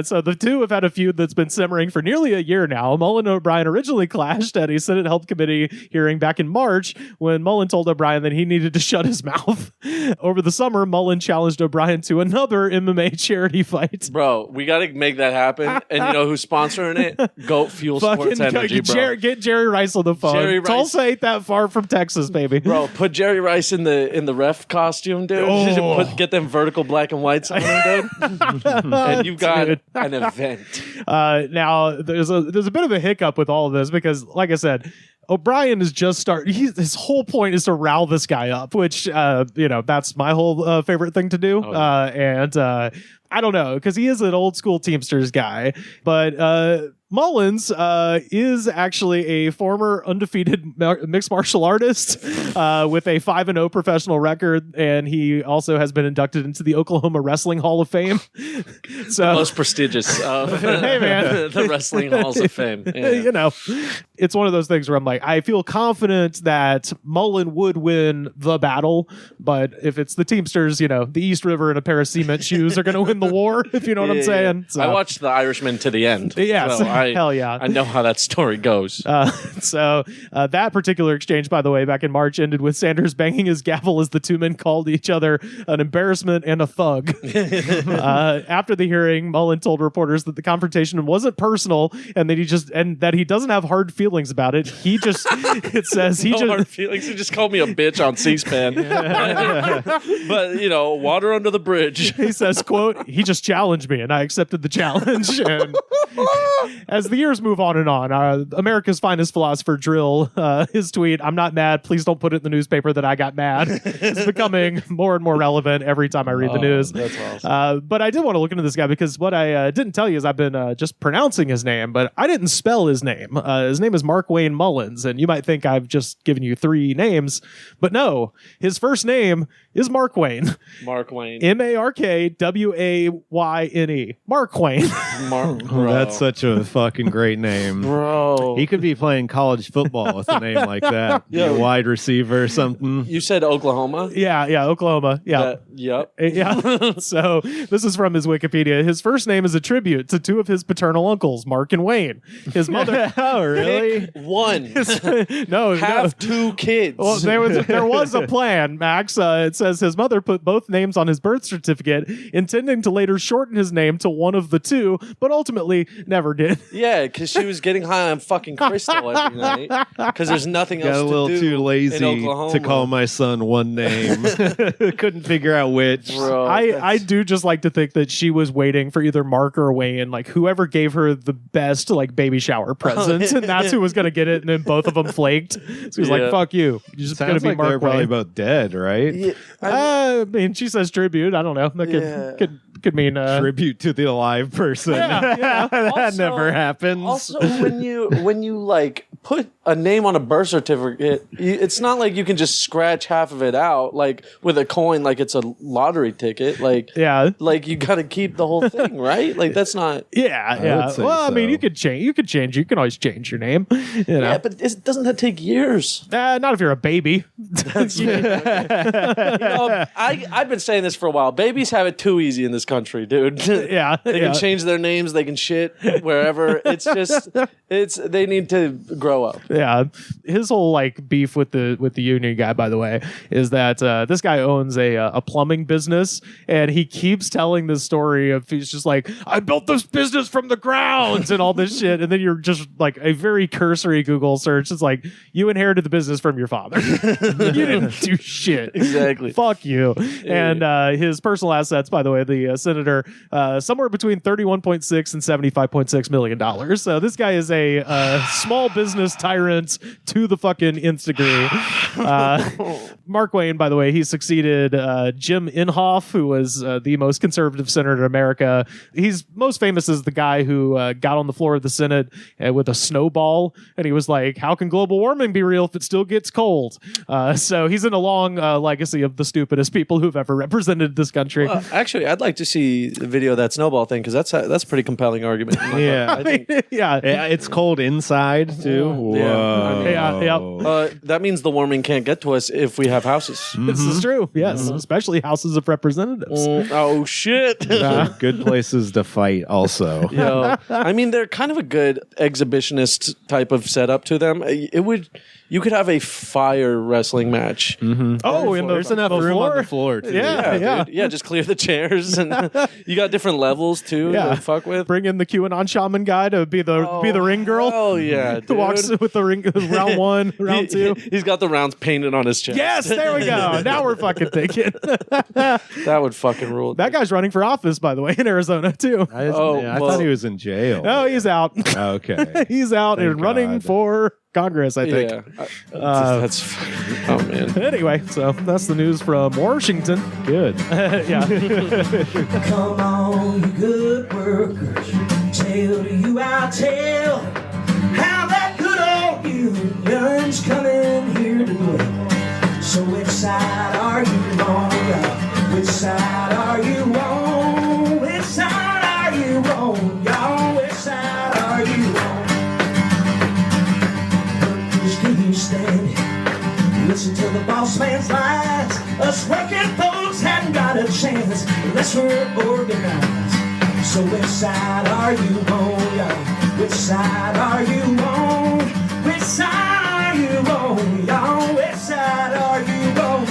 So the two have had a feud that's been simmering for nearly a year now. Mullen and O'Brien originally clashed at a Senate Health Committee hearing back in March when Mullen Mullen told O'Brien that he needed to shut his mouth. Over the summer, Mullen challenged O'Brien to another MMA charity fight. Bro, we got to make that happen. And you know who's sponsoring it? Goat Fuel Sports Energy, bro. Get Jerry Rice on the phone. Jerry Rice. Tulsa ain't that far from Texas, baby. Bro, put Jerry Rice in the ref costume, dude. Get them vertical black and whites on him, dude. And you've got an event. Now, there's a bit of a hiccup with all of this because, like I said, O'Brien is just his whole point is to ral this guy up, which, that's my whole favorite thing to do. And I don't know, because he is an old school Teamsters guy, but Mullins is actually a former undefeated mixed martial artist with a 5-0 professional record, and he also has been inducted into the Oklahoma Wrestling Hall of Fame. So most prestigious of hey, man. the Wrestling Halls of Fame. Yeah. It's one of those things where I'm like, I feel confident that Mullen would win the battle, but if it's the Teamsters, the East River and a pair of cement shoes are going to win the war, if you know what I'm saying. So. I watched The Irishman to the end. Yes. So hell yeah. I know how that story goes. So that particular exchange, by the way, back in March ended with Sanders banging his gavel as the two men called each other an embarrassment and a thug. After the hearing, Mullen told reporters that the confrontation wasn't personal and that he doesn't have hard feelings about it. It says he hard feelings. He just called me a bitch on C-SPAN. But water under the bridge. He says, quote, he just challenged me and I accepted the challenge. And as the years move on and on, America's finest philosopher Drill, his tweet, "I'm not mad, please don't put it in the newspaper that I got mad," is becoming more and more relevant every time I read the news. That's awesome. But I did want to look into this guy because what I didn't tell you is I've been just pronouncing his name, but I didn't spell his name. His name is Mark Wayne Mullins, and you might think I've just given you 3 names, but no, his first name is Mark Wayne. Mark Wayne. Markwayne. Mark Wayne. That's such a fucking great name. Bro. He could be playing college football with a name like that. Yeah. A wide receiver or something. You said Oklahoma? Yeah, Oklahoma. Yeah. Yep. Yeah. So this is from his Wikipedia. His first name is a tribute to 2 of his paternal uncles, Mark and Wayne. His mother. Oh, really? Pick one. No. Have 2 kids. Well, there was a plan, Max. It says his mother put both names on his birth certificate, intending to later shorten his name to one of the 2, but ultimately never did. Yeah, because she was getting high on fucking crystal every night. Because there's nothing else to do. Got a little too lazy to call my son one name. Couldn't figure out which. Bro, I do just like to think that she was waiting for either Mark or Wayne, like whoever gave her the best baby shower present, and that's who was going to get it, and then both of them flaked. So he's like, "Fuck you." You're just going to be like Mark they're probably Wayne. both dead, right? Yeah, I mean, she says tribute. I don't know. That could mean tribute to the alive person. Yeah. That Also- never happens. Also, when you like put a name on a birth certificate, it's not like you can just scratch half of it out like with a coin, like it's a lottery ticket. Like like you got to keep the whole thing, right? Like that's not. Yeah. Well, I mean, you could change. You can always change your name. Yeah, but doesn't that take years? Not if you're a baby. That's I've been saying this for a while. Babies have it too easy in this country, dude. Yeah, they can change their names. They can shit wherever. It's just they need to grow up. Yeah, his whole beef with the union guy, by the way, is that this guy owns a plumbing business, and he keeps telling this story of he's just like, I built this business from the ground and all this shit, and then you're just like a very cursory Google search. It's like you inherited the business from your father. You didn't do shit. Exactly. Fuck you. And his personal assets, by the way, the senator, somewhere between $31.6 and $75.6 million. So this guy is a small business tyrant to the fucking nth degree. Mark Wayne, by the way, he succeeded Jim Inhofe, who was the most conservative senator in America. He's most famous as the guy who got on the floor of the Senate with a snowball, and he was like, how can global warming be real if it still gets cold? So he's in a long legacy of the stupidest people who've ever represented this country. Actually, I'd like to see the video of that snowball thing, because that's a pretty compelling argument. Yeah. I think, yeah, it's cold inside too. Whoa. Yeah. That means the warming can't get to us if we have houses. This is true. Yes, especially houses of representatives. Oh shit! Good places to fight. Also, I mean, they're kind of a good exhibitionist type of setup to them. It would You could have a fire wrestling match. Oh, There's enough room on the floor. Too. Yeah. Dude. Yeah, just clear the chairs, and you got different levels too Yeah. to fuck with. Bring in the QAnon shaman guy to be the ring girl. Oh yeah, Who dude. walks with the ring round 1, round 2. He's got the rounds painted on his chest. Yes, there we go. Now we're fucking thinking. That would fucking rule. That guy's running for office, by the way, in Arizona too. I well- thought he was in jail. Oh, he's out. Okay. He's out Thank and running God. for Congress, I think. Yeah. That's fucking, oh man. Anyway, so that's the news from Washington. Good. Yeah. Come on, you good workers. Tell you I'll tell how that good old union's coming here to dwell. So which side are you on? Which side are you on? Which side are you on? Y'all, which side are you on? Workers, can you stand it? Listen to the boss man's lies. Us working folks haven't got a chance unless we're organized. So which side are you on, y'all? Which side are you on? Which side are you on, y'all? Which side are you on?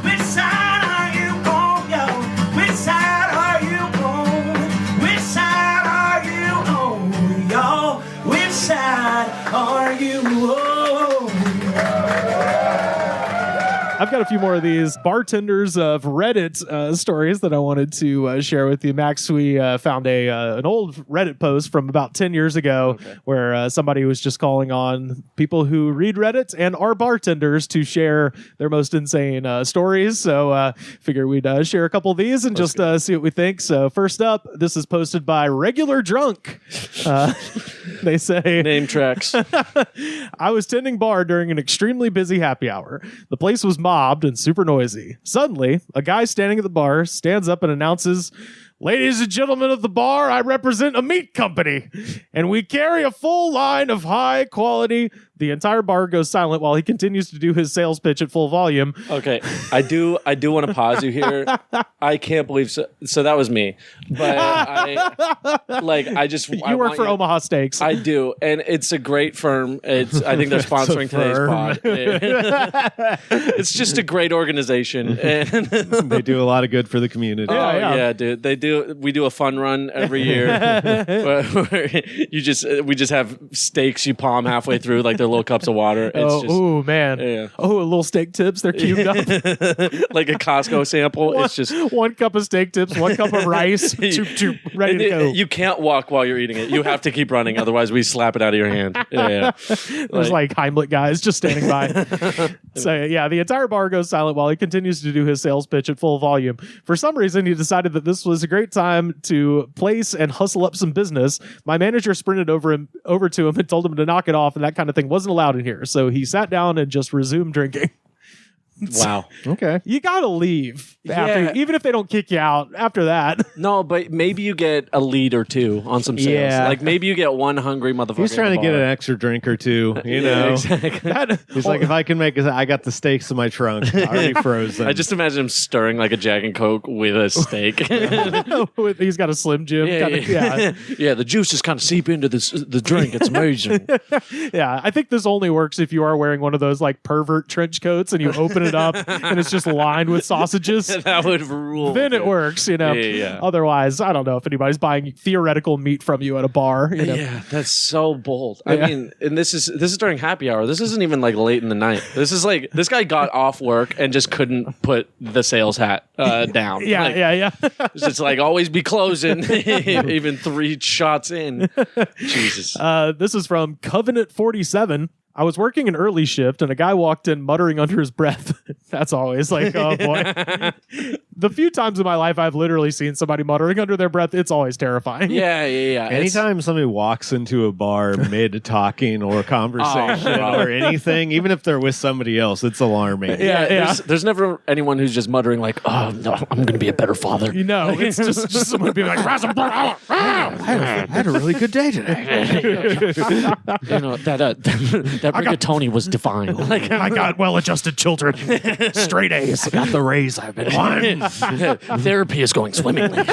Which side are you on, y'all? Which side are you on? Which side are you on, y'all? Which side are you on? I've got a few more of these bartenders of Reddit stories that I wanted to share with you. Max, we found an old Reddit post from about 10 years ago where somebody was just calling on people who read Reddit and are bartenders to share their most insane stories. So figure we'd share a couple of these and just see what we think. So first up, this is posted by Regular Drunk. They say, Name tracks. I was tending bar during an extremely busy happy hour. The place was mobbed and super noisy. Suddenly, a guy standing at the bar stands up and announces, "Ladies and gentlemen of the bar, I represent a meat company, and we carry a full line of high quality." The entire bar goes silent while he continues to do his sales pitch at full volume. Okay, I do want to pause you here. I can't believe so that was me, but I just You work for Omaha Steaks. I do, and it's a great firm. I think they're sponsoring today's pod. It's just a great organization, and They do a lot of good for the community. yeah, dude. They do. We do a fun run every year. where we just have steaks you palm halfway through, like they're little cups of water. It's Oh man! Yeah. Oh, little steak tips. They're cubed up. like a Costco sample. It's just 1 cup of steak tips, 1 cup of rice, choop, ready to go. You can't walk while you're eating it. You have to keep running, otherwise we slap it out of your hand. Yeah. There's like Heimlich guys just standing by. So yeah, the entire bar goes silent while he continues to do his sales pitch at full volume. For some reason, he decided that this was a great time to place and hustle up some business. My manager sprinted over to him and told him to knock it off, and that kind of thing wasn't allowed in here. So he sat down and just resumed drinking. Wow. Okay. You gotta leave after, Yeah. even if they don't kick you out after that. No, but maybe you get a lead or two on some sales. Yeah. Like maybe you get one hungry motherfucker. He's trying to get an extra drink or two, you know. Exactly. He's like, if I can make it, I got the steaks in my trunk already frozen. I just imagine him stirring like a Jack and Coke with a steak. He's got a Slim Jim. Yeah. Yeah, the juices kind of seep into the drink. It's amazing. Yeah, I think this only works if you are wearing one of those like pervert trench coats and you open it up and it's just lined with sausages. That would rule. Then it works, you know. Yeah. Otherwise, I don't know if anybody's buying theoretical meat from you at a bar. You know? Yeah, that's so bold. I mean, and this is during happy hour. This isn't even like late in the night. This is like this guy got off work and just couldn't put the sales hat down. Yeah, Like, yeah. It's just like always be closing, even 3 shots in. Jesus. This is from Covenant 47. I was working an early shift and a guy walked in muttering under his breath. That's always like, oh boy. The few times in my life I've literally seen somebody muttering under their breath, it's always terrifying. Yeah. Anytime somebody walks into a bar mid talking or conversation or anything, even if they're with somebody else, it's alarming. Yeah. There's never anyone who's just muttering like, "Oh no, I'm going to be a better father." You know, it's just someone being like, I had a really good day today. You know that rigatoni was divine. Like I got well-adjusted children. Straight A's. Got the raise I've been wanting. Therapy is going swimmingly.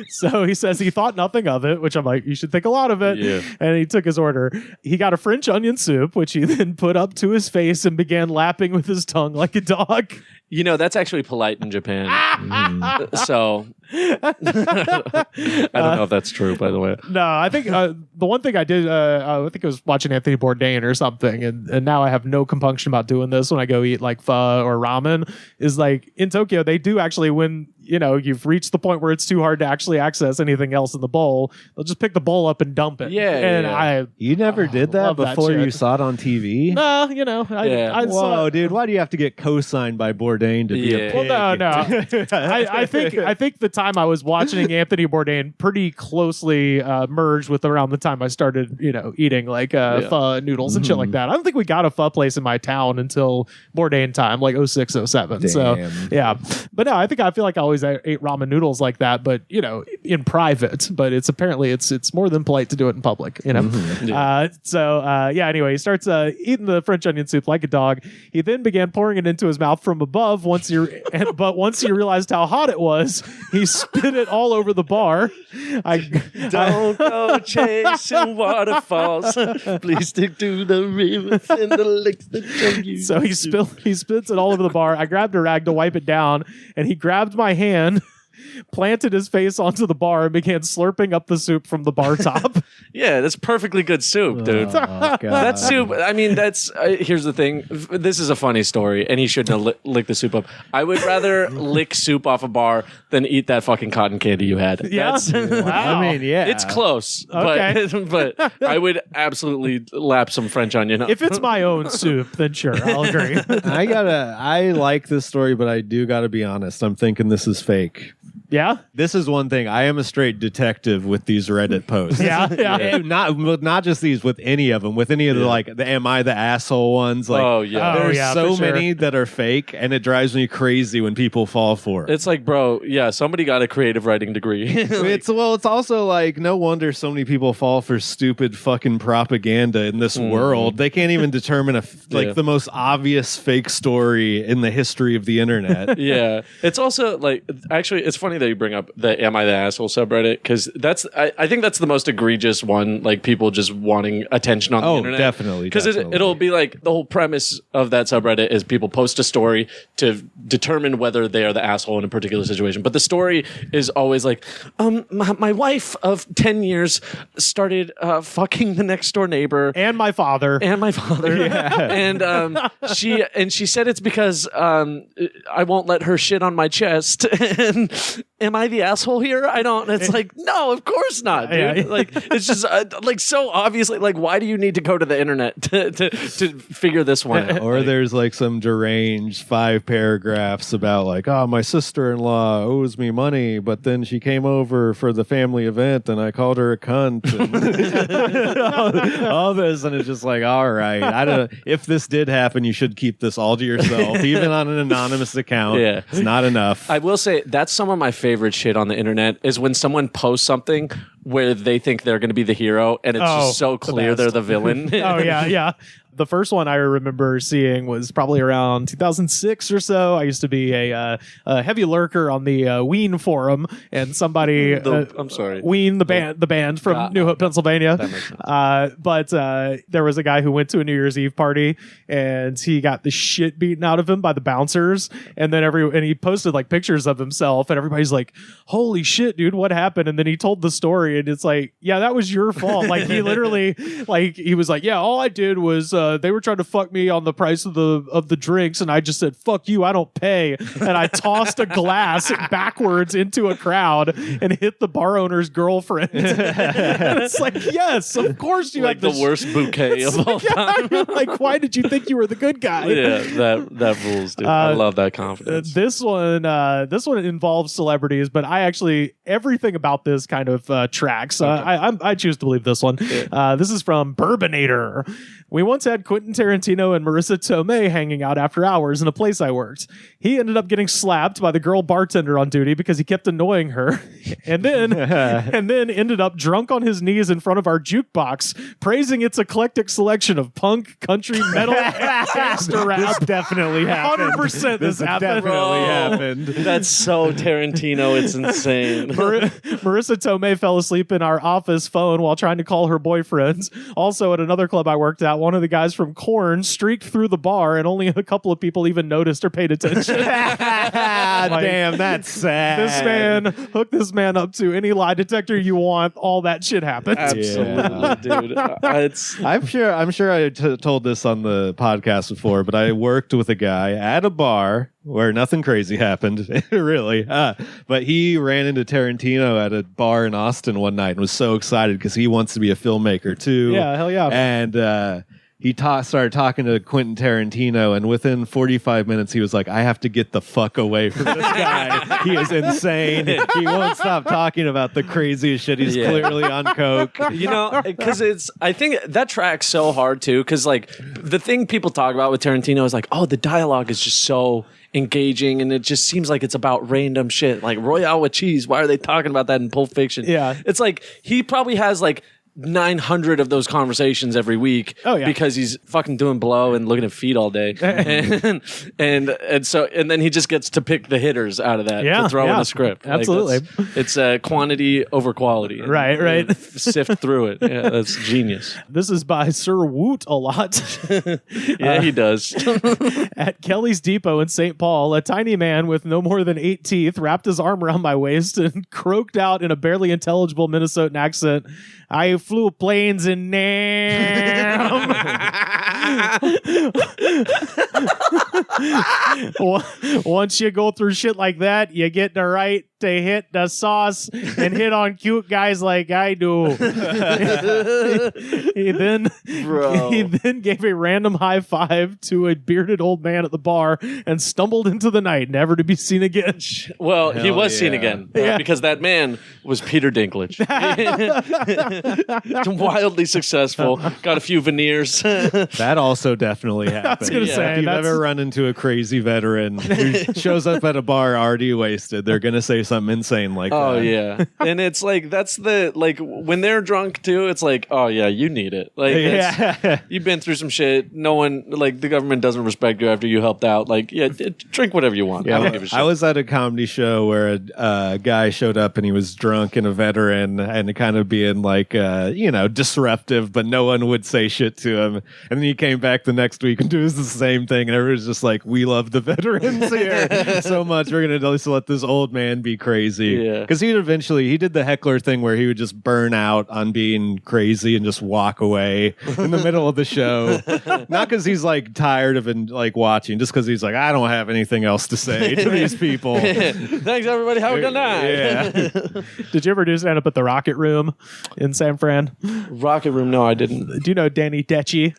So he says he thought nothing of it, which I'm like, you should think a lot of it. Yeah. And he took his order. He got a French onion soup, which he then put up to his face and began lapping with his tongue like a dog. You know, that's actually polite in Japan. So I don't know if that's true, by the way. No, I think the one thing I did, I think I was watching Anthony Bourdain or something, and now I have no compunction about doing this when I go eat like pho or ramen, is like in Tokyo, they do actually, when you've reached the point where it's too hard to actually access anything else in the bowl, they'll just pick the bowl up and dump it. Yeah. You never did that love that before shit. You saw it on TV? No, I saw Whoa, it. dude, why do you have to get co-signed by Bourdain to be a pig? Well, no. I think the time I was watching Anthony Bourdain pretty closely merged with around the time I started, eating like pho noodles and shit like that. I don't think we got a pho place in my town until Bourdain time, like 06, 07. Damn. So yeah, but no, I feel like I always ate ramen noodles like that, but in private. But it's apparently it's more than polite to do it in public. Anyway, he starts eating the French onion soup like a dog. He then began pouring it into his mouth from above. Once he realized how hot it was, he spit it all over the bar. Don't go chasing waterfalls. Please stick to the rivers and the lakes that show you. So he spits it all over the bar. I grabbed a rag to wipe it down, and he grabbed my hand, planted his face onto the bar, and began slurping up the soup from the bar top. Yeah, that's perfectly good soup, dude. That soup, I mean, that's here's the thing. This is a funny story, and he shouldn't have licked the soup up. I would rather lick soup off a bar than eat that fucking cotton candy you had. Yeah. Wow. I mean, yeah. It's close, Okay. but I would absolutely lap some French onion up. If it's my own soup, then sure, I'll agree. I like this story, but I do gotta be honest. I'm thinking this is fake. Yeah? This is one thing. I am a straight detective with these Reddit posts. Yeah. And not just these, with any of them, with any of the the am I the asshole ones. Like, there's so many that are fake, and it drives me crazy when people fall for it. It's like, bro, yeah, somebody got a creative writing degree. It's also like, no wonder so many people fall for stupid fucking propaganda in this world. They can't even determine the most obvious fake story in the history of the internet. Yeah. It's also like, actually, it's funny that you bring up the Am I the Asshole subreddit, because I think that's the most egregious one, like people just wanting attention on the internet. Definitely. Because it'll be like, the whole premise of that subreddit is people post a story to determine whether they are the asshole in a particular situation. But the story is always like, my wife of 10 years started fucking the next door neighbor. And my father. And she said it's because I won't let her shit on my chest. And am I the asshole here? I don't. It's like, no, of course not, dude. Yeah. Like, it's just like so obviously, like, why do you need to go to the internet to figure this one out? Or there's like some deranged 5 paragraphs about like, oh, my sister-in-law owes me money, but then she came over for the family event and I called her a cunt. And all this, and it's just like, all right, I don't. If this did happen, you should keep this all to yourself, even on an anonymous account. Yeah. It's not enough. I will say that's some of my favorite shit on the internet is when someone posts something where they think they're going to be the hero and it's just so clear they're the villain. Oh, yeah. The first one I remember seeing was probably around 2006 or so. I used to be a heavy lurker on the Ween forum, and somebody I'm sorry, Ween the band from New Hope, Pennsylvania. But there was a guy who went to a New Year's Eve party, and he got the shit beaten out of him by the bouncers, and then he posted like pictures of himself, and everybody's like, "Holy shit, dude, what happened?" And then he told the story, and it's like, "Yeah, that was your fault." Like he literally, like he was like, "Yeah, all I did was." They were trying to fuck me on the price of the drinks, and I just said, "Fuck you, I don't pay." And I tossed a glass backwards into a crowd and hit the bar owner's girlfriend. And it's like, yes, of course you like had the worst bouquet of all time. Like, why did you think you were the good guy? Yeah, that rules, dude. I love that confidence. This one involves celebrities, but I actually everything about this kind of tracks. I choose to believe this one. This is from Bourbanator. We once had Quentin Tarantino and Marissa Tomei hanging out after hours in a place I worked. He ended up getting slapped by the girl bartender on duty because he kept annoying her, and then ended up drunk on his knees in front of our jukebox, praising its eclectic selection of punk, country, metal, and gangster rap. This definitely happened. 100% this happened. Definitely happened. That's so Tarantino. It's insane. Marissa Tomei fell asleep in our office phone while trying to call her boyfriends. Also, at another club I worked at, one of the guys from Korn streaked through the bar, and only a couple of people even noticed or paid attention. Damn, that's sad. This man hooked this man up to any lie detector you want. All that shit happened. Absolutely, dude. I'm sure I told this on the podcast before, but I worked with a guy at a bar where nothing crazy happened, really. But he ran into Tarantino at a bar in Austin one night and was so excited because he wants to be a filmmaker too. Yeah, hell yeah. And he started talking to Quentin Tarantino, and within 45 minutes, he was like, I have to get the fuck away from this guy. He is insane. He won't stop talking about the craziest shit. He's clearly on coke. You know, because I think that tracks so hard too, because like the thing people talk about with Tarantino is like, oh, the dialogue is just so engaging, and it just seems like it's about random shit, like Royale with cheese. Why are they talking about that in Pulp Fiction? Yeah. It's like he probably has like 900 of those conversations every week because he's fucking doing blow and looking at feet all day. and so then he just gets to pick the hitters out of that to throw in the script. Absolutely. Like it's quantity over quality. Right. Sift through it. Yeah, that's genius. This is by Sir Woot a lot. Yeah, he does. At Kelly's Depot in St. Paul, a tiny man with no more than 8 teeth wrapped his arm around my waist and croaked out in a barely intelligible Minnesotan accent, I flew planes in Nam. Once you go through shit like that, you get the right to hit the sauce and hit on cute guys like I do. He then gave a random high five to a bearded old man at the bar and stumbled into the night, never to be seen again. Well, he was seen again because that man was Peter Dinklage. Wildly successful, got a few veneers. That also definitely happened. I was gonna say, if you've ever run into a crazy veteran who shows up at a bar already wasted, they're gonna say something insane like that. Oh yeah, and it's like that's the like when they're drunk too. It's like, oh yeah, you need it. Like you've been through some shit. No one, like the government doesn't respect you after you helped out. Like drink whatever you want. Yeah, I don't give a shit. I was at a comedy show where a guy showed up and he was drunk and a veteran and kind of being like disruptive, but no one would say shit to him. And then he came back the next week and does the same thing, and everyone's just like, we love the veterans here so much. We're gonna just let this old man be crazy. Yeah, because he did the heckler thing where he would just burn out on being crazy and just walk away in the middle of the show. Not because he's like tired of like watching, just because he's like, I don't have anything else to say to these people. Thanks everybody, have a good night. Yeah. Did you ever do stand up at the Rocket Room in San Fran? Rocket Room? No, I didn't. Do you know Danny Decci?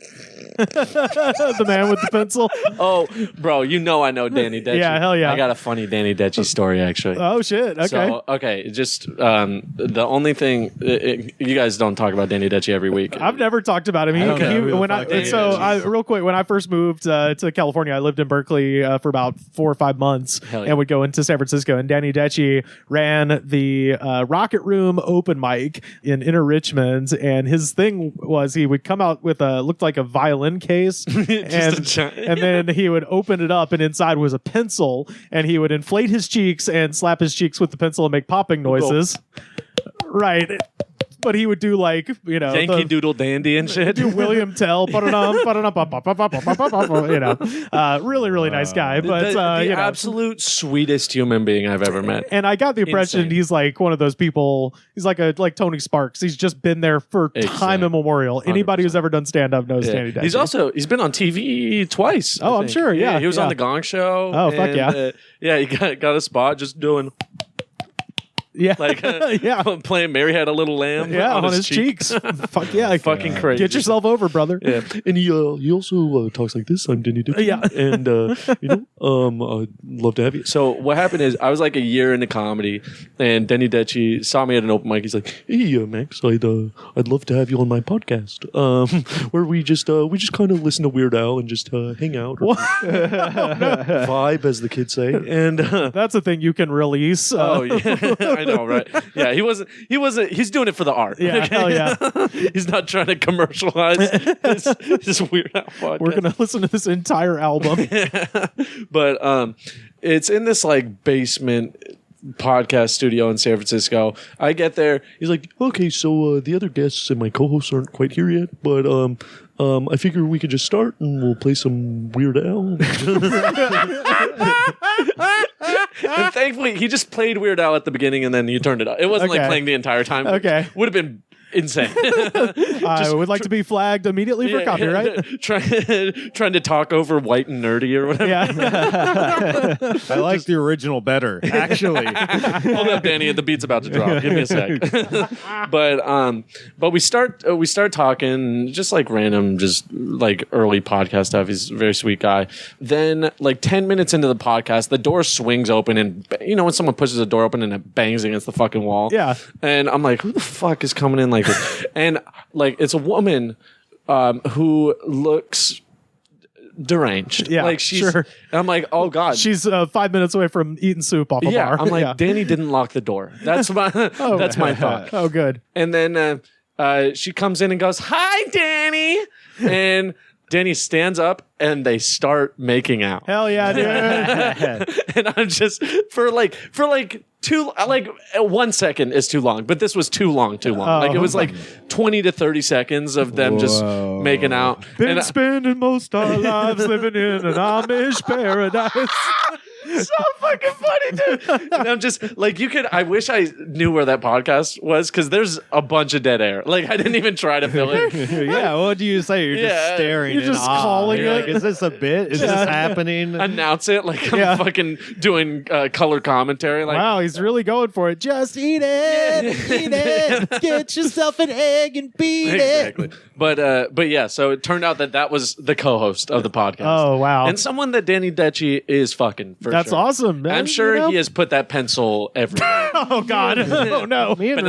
The man with the pencil. Oh, bro, I know Danny Decci. Yeah, hell yeah. I got a funny Danny Decci story actually. Oh shit. Okay. So, just the only thing you guys don't talk about Danny Decci every week. I've never talked about him. Real quick, when I first moved to California, I lived in Berkeley for about 4 or 5 months, and would go into San Francisco. And Danny Decci ran the Rocket Room open mic in Inner Richmond, and his thing was he would come out with looked like a violin case, and then he would open it up, and inside was a pencil, and he would inflate his cheeks and slap his cheeks with the pencil and make popping noises. Right. But he would do like, Yankee Doodle Dandy and shit. Do William Tell, really, really nice guy. But the absolute sweetest human being I've ever met. And I got the impression he's like one of those people. He's like Tony Sparks. He's just been there for time immemorial. 100%. Anybody who's ever done stand up knows Danny Decci. He's been on TV twice. Oh, I'm sure. Yeah, he was on the Gong Show. Oh, fuck yeah. He got a spot just doing. Yeah, playing Mary Had a Little Lamb. Yeah, on his cheeks. Fuck yeah, fucking crazy. Get yourself over, brother. Yeah, and he also talks like this. I'm Danny Decci. Yeah, and I'd love to have you. So what happened is I was like a year into comedy, and Denny Decci saw me at an open mic. He's like, "Hey, Max, I'd love to have you on my podcast, where we just kind of listen to Weird Al and just hang out, or vibe, as the kids say." And that's a thing you can release. Oh yeah, I know, right? Yeah, he wasn't. He's doing it for the art. Yeah, hell yeah. He's not trying to commercialize this Weird Al podcast. We're gonna listen to this entire album. But it's in this like basement podcast studio in San Francisco. I get there. He's like, "Okay, so the other guests and my co-hosts aren't quite here yet, but I figure we could just start and we'll play some Weird Al." And thankfully, he just played Weird Al at the beginning and then he turned it up. It wasn't like playing the entire time. Okay. Would have been insane. I would like to be flagged immediately for copyright. Trying to talk over White and Nerdy or whatever. Yeah. I like the original better, actually. Hold up, Danny. The beat's about to drop. Give me a sec. But we start talking just like random, just like early podcast stuff. He's a very sweet guy. Then like 10 minutes into the podcast, the door swings open, and you know when someone pushes the door open and it bangs against the fucking wall. Yeah. And I'm like, who the fuck is coming in like this? And like it's a woman who looks deranged. Yeah, like she's. sure. And I'm like, oh god, she's 5 minutes away from eating soup off a bar. I'm like, Danny didn't lock the door. That's my that's my thought. Oh, good. And then she comes in and goes, "Hi, Danny," and Danny stands up and they start making out. Hell yeah, dude. And I'm just for like 1 second is too long, but this was too long. Like it was like 20 to 30 seconds of them just making out. Been spending most our lives living in an Amish paradise. So fucking funny, dude. And I'm just like, I wish I knew where that podcast was, because there's a bunch of dead air. Like I didn't even try to fill it. Yeah, what do you say? You're just staring. You're just calling it. Like, is this a bit? Is this happening? Announce it like I'm fucking doing color commentary. Like, wow, he's really going for it. Just eat it, eat it. Get yourself an egg and beat exactly. it. But yeah, so it turned out that was the co-host of the podcast. Oh wow, and someone that Danny Decci is fucking. That's awesome, man. I'm sure he has put that pencil everywhere. Oh God, oh no. Me and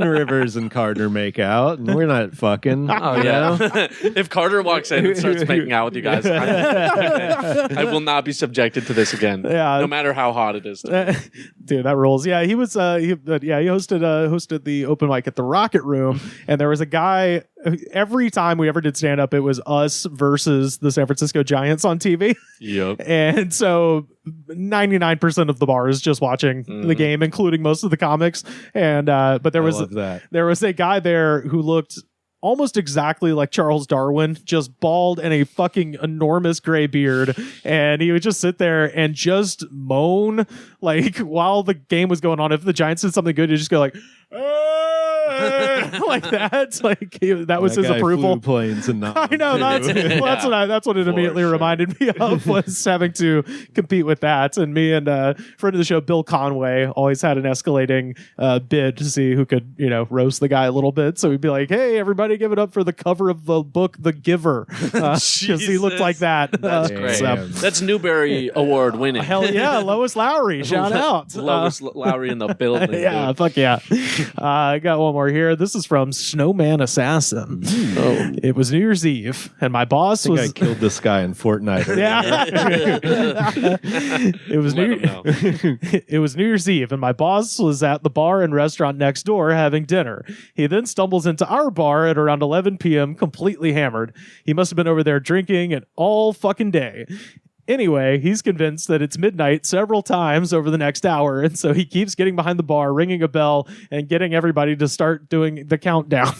Rivers and Carter make out, and we're not fucking. Oh yeah. If Carter walks in and starts making out with you guys, I will not be subjected to this again. Yeah, no matter how hot it is. Dude, that rules. Yeah, he was. He hosted the open mic at the Rocket Room, and there was a guy. Every time we ever did stand up, it was us versus the San Francisco Giants on TV. Yep. And so 99% of the bar is just watching the game, including most of the comics. And but there was a guy there who looked almost exactly like Charles Darwin, just bald and a fucking enormous gray beard. And he would just sit there and just moan like while the game was going on. If the Giants did something good, he'd just go like, like that. Like that was his approval. Flew planes and I know that's what it immediately reminded me of, was having to compete with that. And me and friend of the show Bill Conway always had an escalating bid to see who could roast the guy a little bit. So we'd be like, "Hey, everybody, give it up for the cover of the book The Giver," because he looked like that. That's great. That's Newbery Award winning. Hell yeah, Lois Lowry, shout out. Lois Lowry in the building. Yeah, dude. fuck yeah. I got one more here. This is from Snowman Assassin. Oh. It was New Year's Eve, and my boss I killed this guy in Fortnite. Yeah. It was New Year's Eve, and my boss was at the bar and restaurant next door having dinner. He then stumbles into our bar at around 11 p.m. completely hammered. He must have been over there drinking it all fucking day. Anyway, he's convinced that it's midnight several times over the next hour, and so he keeps getting behind the bar, ringing a bell, and getting everybody to start doing the countdown.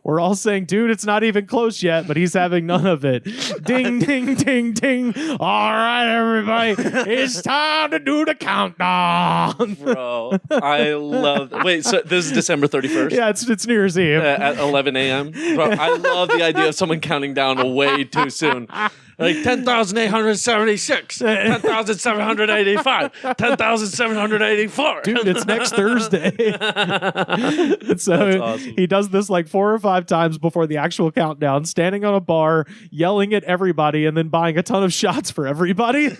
We're all saying, "Dude, it's not even close yet," but he's having none of it. Ding, ding, ding, ding. All right, everybody, it's time to do the countdown. Bro, I love... Wait, so this is December 31st? Yeah, it's New Year's Eve. At 11 a.m.? Bro, I love the idea of someone counting down way too soon. Like 10,876, 10,785, 10,784. Dude, it's next Thursday. So awesome. he does this like 4 or 5 times before the actual countdown, standing on a bar, yelling at everybody, and then buying a ton of shots for everybody.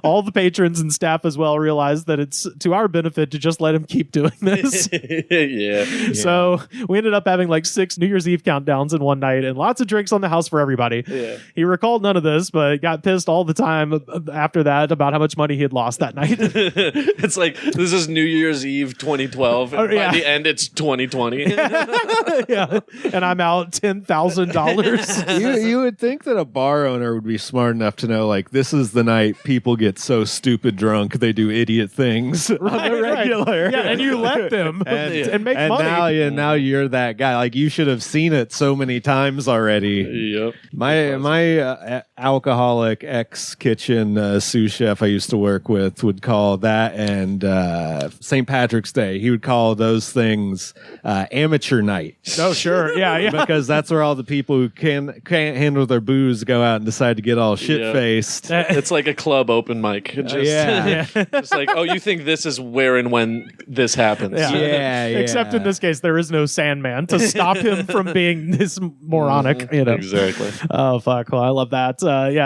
All the patrons and staff as well realize that it's to our benefit to just let him keep doing this. Yeah. So we ended up having like 6 New Year's Eve countdowns in one night and lots of drinks on the house for everybody. Yeah. He recalled none of this, but got pissed all the time after that about how much money he had lost that night. It's like, this is New Year's Eve 2012. And by the end, it's 2020. Yeah. And I'm out $10,000. You would think that a bar owner would be smart enough to know, like, this is the night people get so stupid drunk they do idiot things on the regular. Right. Yeah, and you let them and make and money. now you're that guy. Like, you should have seen it so many times already. Yep. My alcoholic ex-kitchen sous chef I used to work with would call that, and St. Patrick's Day, he would call those things amateur night. Oh, sure. Yeah. Because that's where all the people who can't handle their booze go out and decide to get all shit-faced. It's like a club open mic. Just like, oh, you think this is where and when this happens. Yeah. Except in this case, there is no Sandman to stop him from being this moronic, you know. Exactly. Oh, fuck. Well, I love that.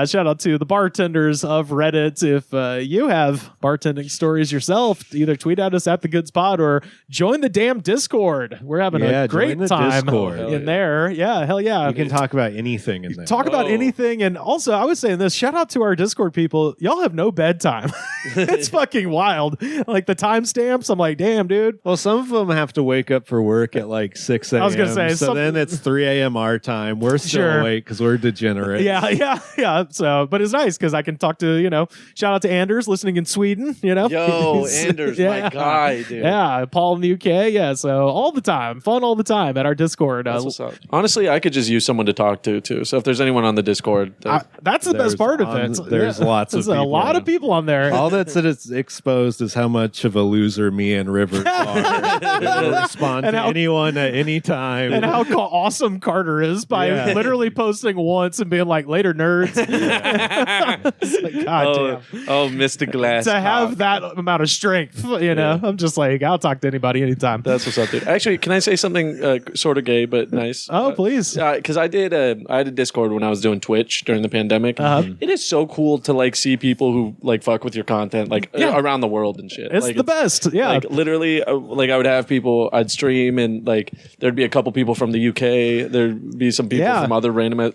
Shout out to the bartenders of Reddit. If you have bartending stories yourself, either tweet at us at The Good Spot or join the damn Discord. We're having a great time in there. Yeah, hell yeah. You can talk about anything in there. Talk about anything. And also, I was saying this, shout out to our Discord people. Y'all have no bedtime. It's fucking wild. Like the timestamps, I'm like, damn, dude. Well, some of them have to wake up for work at like 6 a.m. I was gonna say, so then it's 3 a.m. our time. We're still awake because we're degenerate. Yeah. So, but it's nice because I can talk to, shout out to Anders listening in Sweden, Yo, Anders, my guy, dude. Yeah, Paul in the UK. Yeah, so all the time, fun all the time at our Discord. That's what's up. Honestly, I could just use someone to talk to, too. So if there's anyone on the Discord. That's the best part of it. There's lots of people. A lot of people on there. All that's exposed is how much of a loser me and Rivers are. We'll respond to anyone at any time. And how awesome Carter is by literally posting once and being like, later, nerds. Like, God damn. Oh, Mr. Glass. To have that amount of strength, I'm just like, I'll talk to anybody anytime. That's what's up, dude. Actually, can I say something sort of gay but nice? Oh, please. Because I had a Discord when I was doing Twitch during the pandemic. It is so cool to see people who fuck with your content around the world and shit. It's the best. Yeah. Literally, I would have people, I'd stream and there'd be a couple people from the UK. There'd be some people from other random,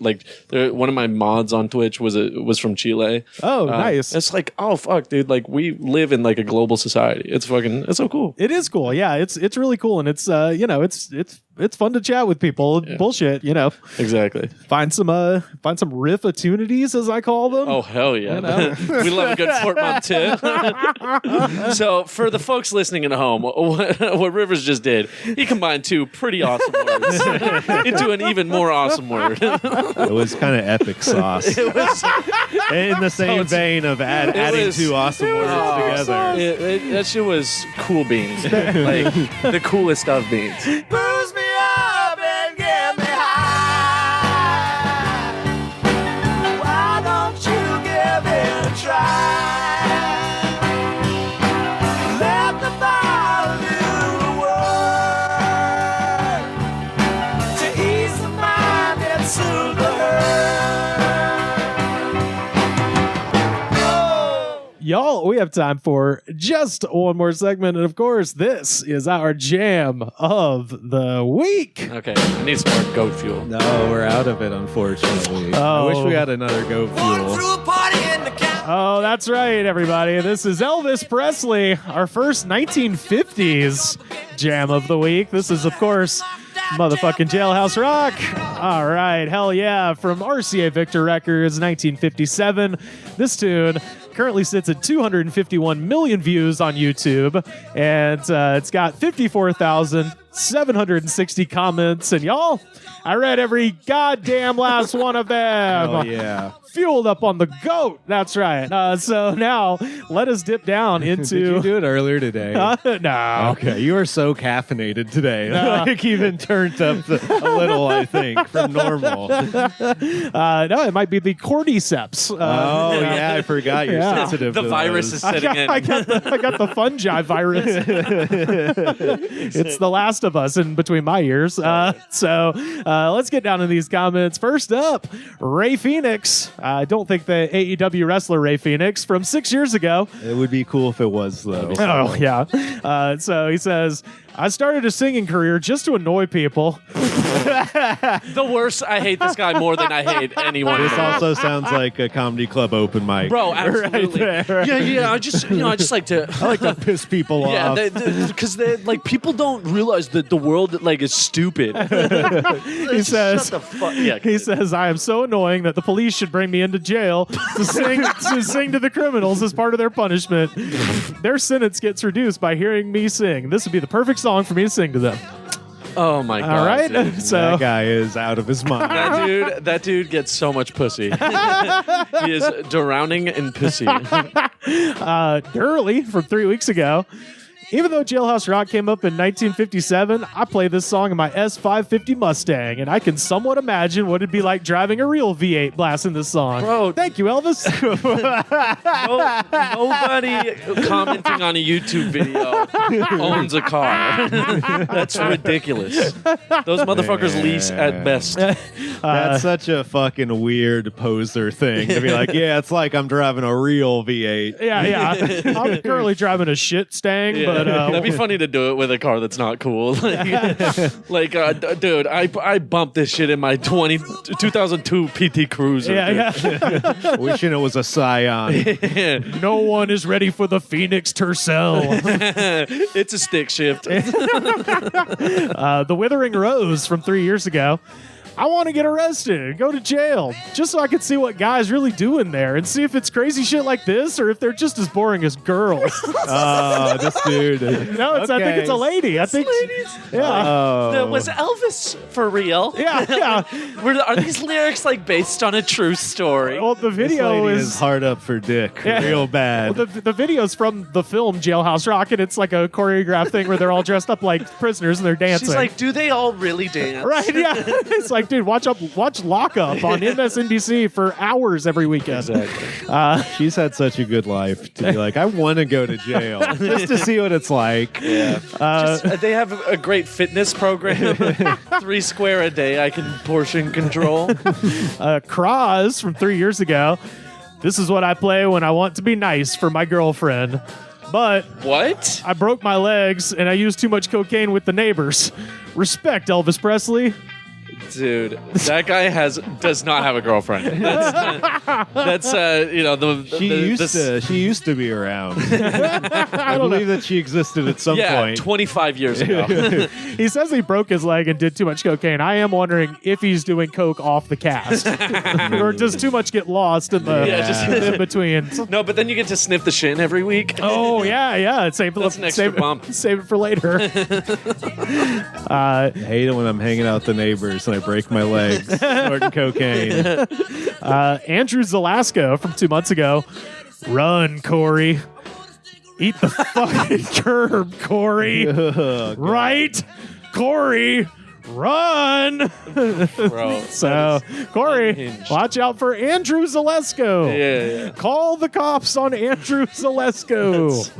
one of my mods on Twitch was from Chile. Oh, nice. It's like, oh fuck, dude. We live in a global society. It's so cool. It is cool. Yeah. It's really cool. And it's, it's fun to chat with people. Yeah. Bullshit, Exactly. Find some riff atunities, as I call them. Oh hell yeah! We love a good portmanteau. So for the folks listening at home, what Rivers just did, he combined 2 pretty awesome words into an even more awesome word. It was kind of epic sauce. It was in the same vein of adding 2 awesome words together. That shit was cool beans, the coolest of beans. Booze me up and get me high. Why don't you give it a try? Let the bottle do the work to ease the mind and soothe the hurt. Y'all, we have time for just one more segment. And of course, this is our jam of the week. Okay, I need some more goat fuel. No, we're out of it, unfortunately. I wish we had another goat fuel. Oh, that's right, everybody. This is Elvis Presley, our first 1950s jam of the week. This is, of course, motherfucking Jailhouse Rock. All right, hell yeah. From RCA Victor Records, 1957. This tune currently sits at 251 million views on YouTube, and it's got 54,000 760 comments, and y'all, I read every goddamn last one of them. Oh, yeah. Fueled up on the GOAT. That's right. So now let us dip down into. Did you do it earlier today? No. Okay, you are so caffeinated today. Like even turned up a little, I think, from normal. No, it might be the cordyceps. Yeah, I forgot you're sensitive The to virus those. is setting in. I got the fungi virus. It's the Last of Us in between my ears. So let's get down to these comments. First up, Ray Phoenix. I don't think the AEW wrestler Ray Phoenix from 6 years ago. It would be cool if it was, though. Oh, yeah. So he says, I started a singing career just to annoy people. The worst. I hate this guy more than I hate anyone. This also sounds like a comedy club open mic. Bro, absolutely. Right there. Yeah. I just like to. I like to piss people Yeah, off. because like people don't realize that the world like is stupid. He says, "Shut the fuck." Yeah, he says, I am so annoying that the police should bring me into jail to sing to the criminals as part of their punishment. Their sentence gets reduced by hearing me sing. This would be the perfect song for me to sing to them. Oh my god! All right, dude. so That guy is out of his mind. That dude gets so much pussy. He is drowning in pussy. Early from 3 weeks ago. Even though Jailhouse Rock came up in 1957, I play this song in my S550 Mustang, and I can somewhat imagine what it'd be like driving a real V8 blasting this song. Bro. Thank you, Elvis. Nobody commenting on a YouTube video owns a car. That's ridiculous. Those motherfuckers lease at best. That's such a fucking weird poser thing to be like, yeah, it's like I'm driving a real V8. Yeah. I'm currently driving a shit Stang, Yeah. but That'd be funny to do it with a car that's not cool. Dude, I bumped this shit in my 2002 PT Cruiser. yeah. Wishing it was a Scion. No one is ready for the Phoenix Tercel. It's a stick shift. The Withering Rose from 3 years ago. I want to get arrested and go to jail just so I can see what guys really do in there and see if it's crazy shit like this or if they're just as boring as girls. This dude. No, I think it's a lady. I think, yeah. Was Elvis for real? Yeah. Are these lyrics like based on a true story? Well, the This video lady is hard up for dick. Yeah. Real bad. Well, the video's from the film Jailhouse Rock, and it's like a choreographed thing where they're all dressed up like prisoners and they're dancing. She's like, do they all really dance? right? Yeah. It's like, dude, watch Lock Up on MSNBC for hours every weekend. Exactly. She's had such a good life to be like, I want to go to jail just to see what it's like. Yeah. They have a great fitness program. 3 square a day I can portion control. Kraz from 3 years ago. This is what I play when I want to be nice for my girlfriend. But What? I broke my legs and I used too much cocaine with the neighbors. Respect, Elvis Presley. Dude, that guy does not have a girlfriend. That's She used to be around. I believe that she existed at some point. 25 years ago. He says he broke his leg and did too much cocaine. I am wondering if he's doing coke off the cast. Or does too much get lost in the in between. No, but then you get to sniff the shin every week. Oh, yeah. Save That's an extra bump. Save it for later. I hate it when I'm hanging out with the neighbors and I break my legs snorting cocaine. Andrew Zelasco from 2 months ago. Run, Corey. Eat the fucking curb, Corey. Right? Corey. Run! Bro. So, Corey, unhinged. watch out for Andrew Zalesko. Yeah. Call the cops on Andrew Zalesko.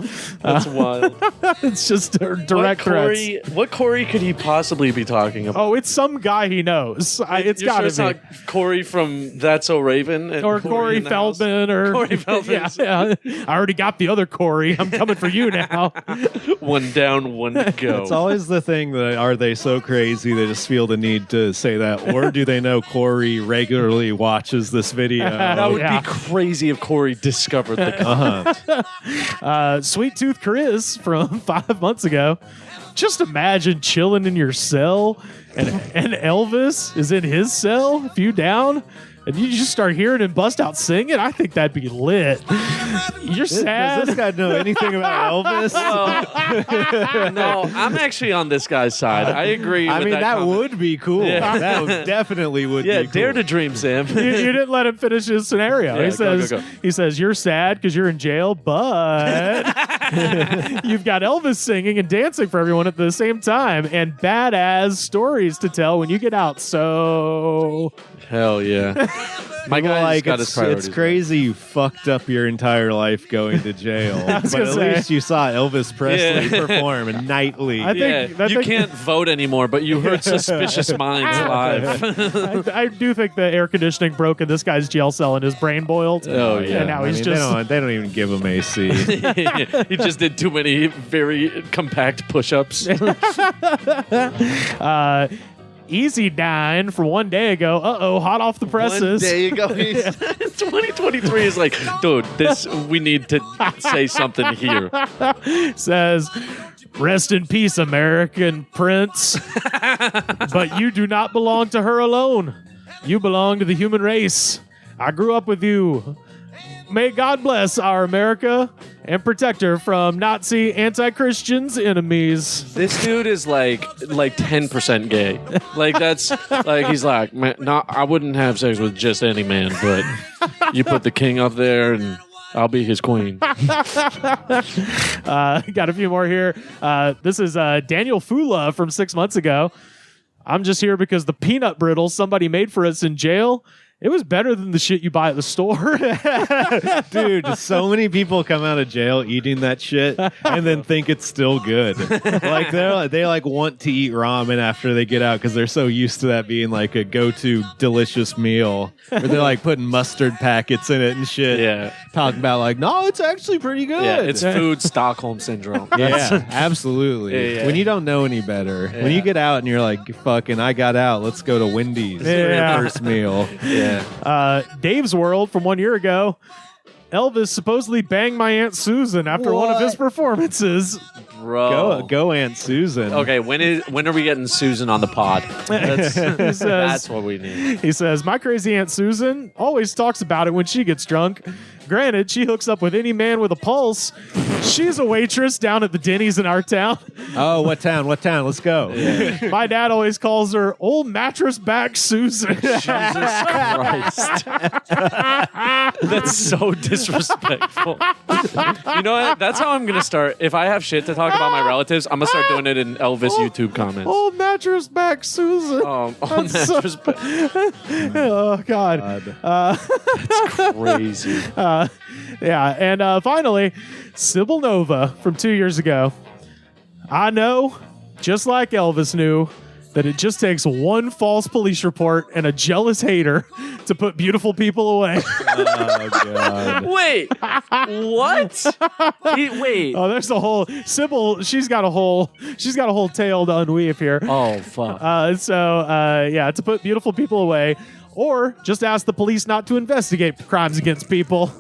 That's wild. It's just direct threats. What Corey could he possibly be talking about? Oh, it's some guy he knows. It's You're got to sure be. it's not Corey from That's So Raven? And Or Corey in the House? Feldman. Or Corey Feldman. Yeah. I already got the other Corey. I'm coming for you now. One down, one to go. It's always the thing that are they so crazy they just feel the need to say that, or do they know Corey regularly watches this video? That would Yeah. be crazy if Corey discovered the Uh-huh. Sweet Tooth Chris from 5 months ago. just imagine chilling in your cell and Elvis is in his cell, a few down, and you just start hearing him bust out singing. I think that'd be lit. You're sad. Does this guy know anything about Elvis? No, I'm actually on this guy's side. I agree. I with mean, that comment. would be cool. Yeah. That definitely would be cool. Dare to dream, Sam. You didn't let him finish his scenario. Yeah, He go. says, you're sad because you're in jail, but you've got Elvis singing and dancing for everyone at the same time and badass stories to tell when you get out. So Hell yeah. My People guy's got his priorities. it's crazy you fucked up your entire life going to jail. was But gonna at say. least you saw Elvis Presley perform nightly. I think- You can't vote anymore, but you heard Suspicious Minds live. I do think the air conditioning broke in this guy's jail cell and his brain boiled. Oh, yeah. And now he's They just... don't even give him AC. He just did too many very compact push-ups. Easy Dine from one day ago. Hot off the presses. One day ago, 2023 is like, dude, we need to say something here. Says, rest in peace, American Prince. But you do not belong to her alone. You belong to the human race. I grew up with you. May God bless our America and protect her from Nazi anti-Christians enemies. This dude is like 10% gay. Like that's like he's like, man, no, I wouldn't have sex with just any man, but you put the king up there and I'll be his queen. Got a few more here. This is Daniel Fula from 6 months ago. I'm just here because the peanut brittle somebody made for us in jail, it was better than the shit you buy at the store. Dude, so many people come out of jail eating that shit and then think it's still good. Like they want to eat ramen after they get out because they're so used to that being like a go-to delicious meal. Where they're like putting mustard packets in it and shit. Yeah. Talking about like, no, it's actually pretty good. Yeah, it's food Stockholm syndrome. Yeah, absolutely. Yeah. When you don't know any better, when you get out and you're like, fucking, I got out, let's go to Wendy's for Yeah. your first meal. Yeah. Dave's World from 1 year ago. Elvis supposedly banged my Aunt Susan after one of his performances. Bro. Go Aunt Susan. Okay, when are we getting Susan on the pod? That's what we need. He says, my crazy Aunt Susan always talks about it when she gets drunk. Granted, she hooks up with any man with a pulse. She's a waitress down at the Denny's in our town. Oh, what town? Let's go. My dad always calls her Old Mattress Back Susan. Jesus Christ. That's so disrespectful. You know what? That's how I'm going to start. If I have shit to talk about my relatives, I'm going to start doing it in Elvis YouTube comments. Old Mattress Back Susan. On That's that so- respect. Oh, God. That's crazy. Yeah, and finally, Sybil Nova from 2 years ago. I know, just like Elvis knew, that it just takes one false police report and a jealous hater to put beautiful people away. Oh, God. Wait, what? Wait. Oh, there's a whole Sybil. She's got a whole tale to unweave here. Oh, fuck. Yeah, to put beautiful people away, or just ask the police not to investigate crimes against people.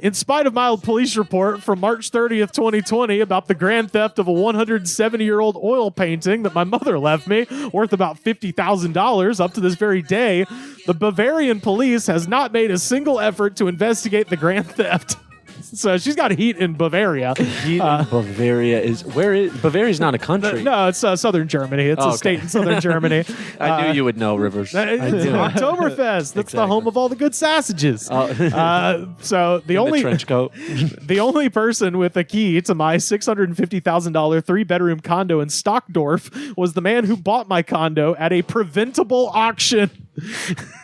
In spite of my police report from March 30th, 2020 about the grand theft of a 170-year-old oil painting that my mother left me, worth about $50,000 up to this very day, the Bavarian police has not made a single effort to investigate the grand theft. So she's got heat in Bavaria. Bavaria is Bavaria's not a country. No, it's southern Germany. It's a state in southern Germany. I knew you would know, Rivers. I knew. Oktoberfest. That's the home of all the good sausages. So the The only trench coat. the only person with a key to my $650,000 3-bedroom condo in Stockdorf was the man who bought my condo at a preventable auction.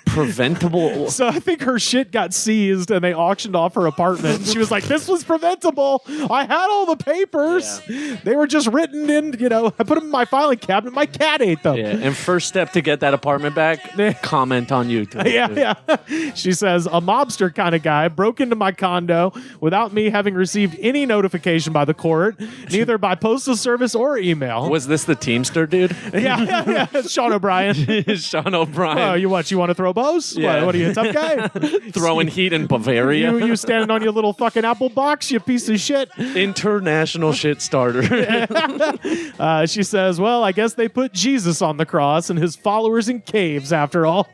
Preventable. So I think her shit got seized and they auctioned off her apartment. And she was like, this was preventable. I had all the papers. Yeah. They were just written in, I put them in my filing cabinet. My cat ate them. Yeah, and first step to get that apartment back, comment on YouTube. Yeah. She says, a mobster kind of guy broke into my condo without me having received any notification by the court, neither by postal service or email. Was this the Teamster dude? Yeah. Sean O'Brien. Sean O'Brien. Oh, you want to throw both? close? Yeah. What are you, a tough guy? Throwing heat in Bavaria. You standing on your little fucking apple box, you piece of shit. International shit starter. She says, well, I guess they put Jesus on the cross and his followers in caves after all.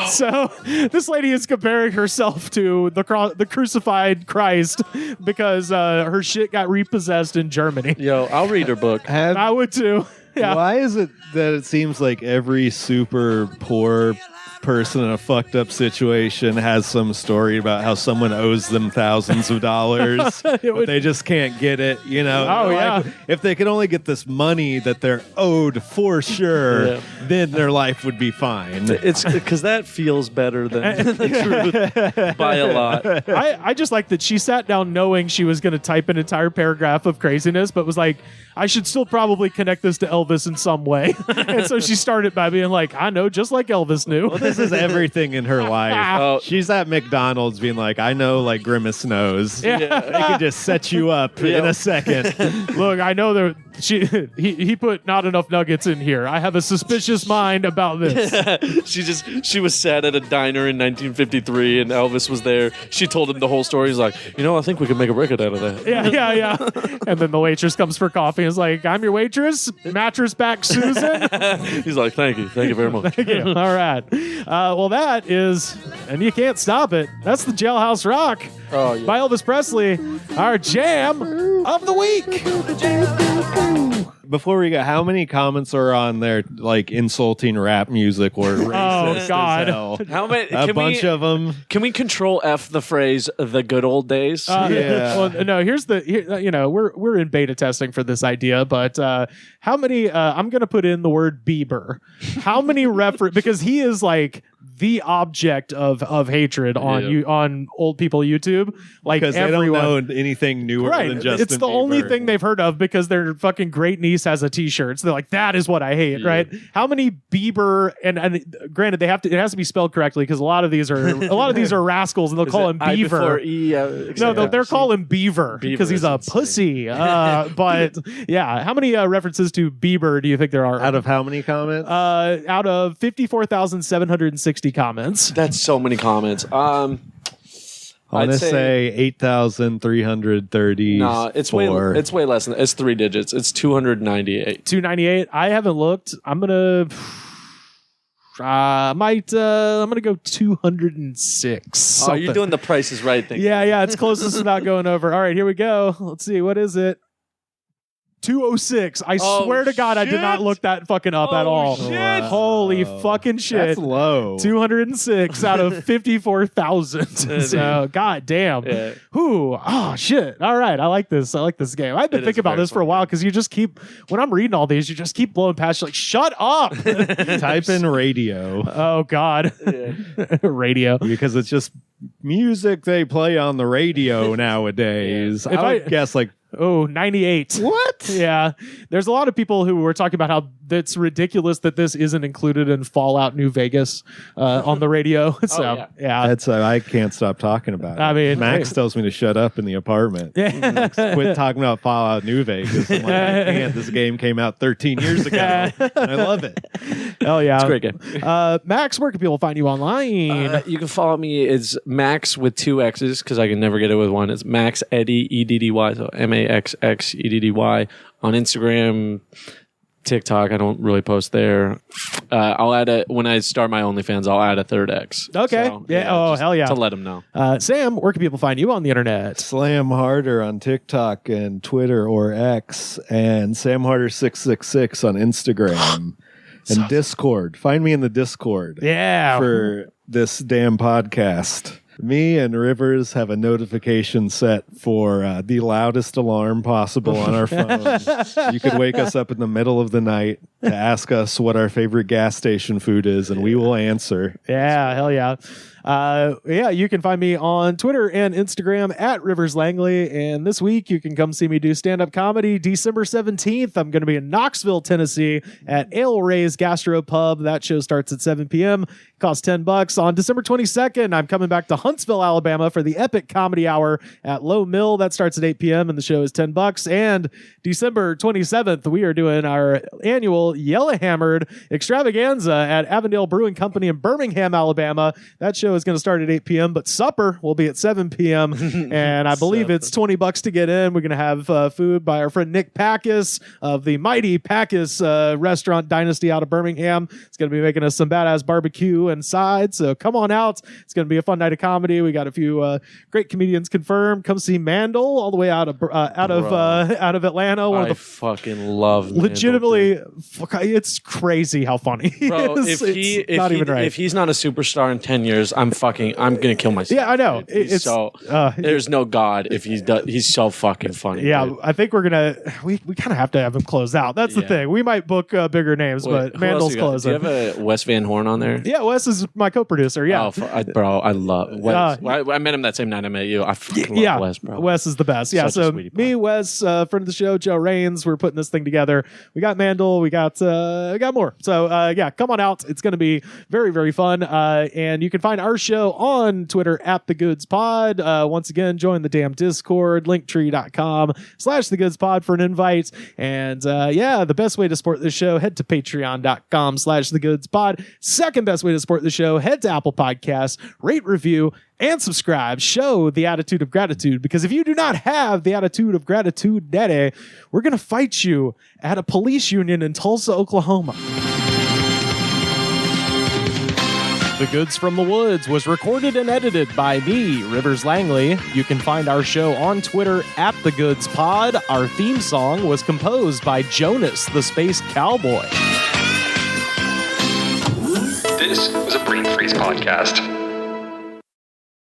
So this lady is comparing herself to the crucified Christ because her shit got repossessed in Germany. Yo, I'll read her book. I would too. Yeah. Why is it that it seems like every super poor person in a fucked up situation has some story about how someone owes them thousands of dollars, but they just can't get it, you know? Oh, yeah. If they could only get this money that they're owed for sure, then their life would be fine. It's because that feels better than the truth by a lot. I just like that she sat down knowing she was going to type an entire paragraph of craziness, but was like, I should still probably connect this to Elvis in some way. And so she started by being like, I know, just like Elvis knew. Well, this is everything in her life. She's at McDonald's being like, I know, like Grimace knows. Yeah. They can just set you up in a second. Look, I know that he put not enough nuggets in here. I have a suspicious mind about this. She was sat at a diner in 1953 and Elvis was there. She told him the whole story. He's like, I think we could make a record out of that. Yeah. And then the waitress comes for coffee and is like, I'm your waitress, mattress back Susan. He's like, thank you very much. Thank you. All right. Well, that is, and you can't stop it. That's the Jailhouse Rock by Elvis Presley, our jam of the week. Before we go, how many comments are on there, like insulting rap music or racist? Oh God! As hell? How many? A bunch of them. Can we control F the phrase "the good old days"? Yeah. Well, no. We're in beta testing for this idea, but how many? I'm going to put in the word Bieber. How many because he is like the object of hatred on old people YouTube. Like because everyone, they don't know anything newer than Justin It's the Bieber. only thing they've heard of because their fucking great niece has a T-shirt. So they're like, that is what I hate, right? How many Bieber and granted it has to be spelled correctly because a lot of these are rascals and they'll call him Beaver. They're calling him Beaver because he's a pussy. But yeah, how many references to Bieber do you think there are? Out of how many comments? Out of 54,760 comments. That's so many comments. I want to say 8,330. No, it's way less than that. It's 3 digits. It's 298. 298. I haven't looked. I'm gonna go 206. Oh, you're doing the Price is Right thing. Yeah, it's closest without going over. All right, here we go. Let's see, what is it? 206. I swear to God, I did not look that fucking up at all. Shit. Holy fucking shit. That's low. 206 out of 54,000. So, god damn. Yeah. Whew. Oh, shit. All right. I like this. game. I've been thinking about this for a while because you just keep, when I'm reading all these, you just keep blowing past. You're like, shut up. Type in radio. Oh, God. Radio. Because it's just music they play on the radio nowadays. Yeah. I would guess like 98. What? Yeah. There's a lot of people who were talking about how it's ridiculous that this isn't included in Fallout New Vegas on the radio. So, yeah. That's I can't stop talking about it. I mean, Max tells me to shut up in the apartment. Yeah. Quit talking about Fallout New Vegas. I'm like, I can't. This game came out 13 years ago. And I love it. Hell yeah. It's a great game. Max, where can people find you online? You can follow me. It's Max with 2 X's because I can never get it with one. It's Maxx Eddy, EDDY. So MAXXEDDY on Instagram, TikTok. I don't really post there. I'll add when I start my OnlyFans, I'll add a 3rd X. Okay. So, hell yeah. To let them know. Sam, where can people find you on the internet? Slam Harder on TikTok and Twitter or X, and Sam Harder 666 on Instagram. And Discord. Find me in the Discord. Yeah. For this damn podcast. Me and Rivers have a notification set for the loudest alarm possible on our phone. You could wake us up in the middle of the night to ask us what our favorite gas station food is, and we will answer. Yeah, hell yeah. You can find me on Twitter and Instagram at Rivers Langley. And this week you can come see me do stand-up comedy. December 17th, I'm going to be in Knoxville, Tennessee at Ale Ray's Gastro Pub. That show starts at 7 p.m. Costs $10. On December 22nd, I'm coming back to Huntsville, Alabama for the Epic Comedy Hour at Low Mill. That starts at 8 p.m. and the show is $10. And December 27th, we are doing our annual Yellowhammered extravaganza at Avondale Brewing Company in Birmingham, Alabama. That show is going to start at 8 p.m., but supper will be at 7 p.m. And I believe it's $20 to get in. We're going to have food by our friend Nick Packus of the mighty Packus restaurant dynasty out of Birmingham. It's going to be making us some badass barbecue and sides. So come on out. It's going to be a fun night of comedy. We got a few great comedians confirmed. Come see Mandel all the way out of Atlanta. I fucking love legitimately. It's crazy how funny. Bro, if he's not a superstar in 10 years, I'm gonna kill myself. Yeah, I know. There's no God if he's so fucking funny. Yeah, dude. I think we're gonna we kind of have to have him close out. That's the thing. We might book bigger names, but Mandel's closing. Do you have a Wes Van Horn on there? Yeah, Wes is my co-producer. Yeah, bro, I love Wes. I met him that same night I met you. I fucking love Wes, bro. Wes is the best. Yeah, so me, Wes, friend of the show, Joe Raines, we're putting this thing together. We got Mandel, we got more. So come on out. It's going to be very, very fun. And you can find our show on Twitter at The Goods Pod. Once again, join the damn Discord, linktree.com/TheGoodsPod for an invite. And the best way to support this show, head to patreon.com/TheGoodsPod. Second best way to support the show, head to Apple Podcasts, rate, review, and subscribe. Show the attitude of gratitude, because if you do not have the attitude of gratitude, Daddy, we're going to fight you at a police union in Tulsa, Oklahoma. The Goods from the Woods was recorded and edited by me, Rivers Langley. You can find our show on Twitter at The Goods Pod. Our theme song was composed by Jonas, the Space Cowboy. This was a Brain Freeze podcast.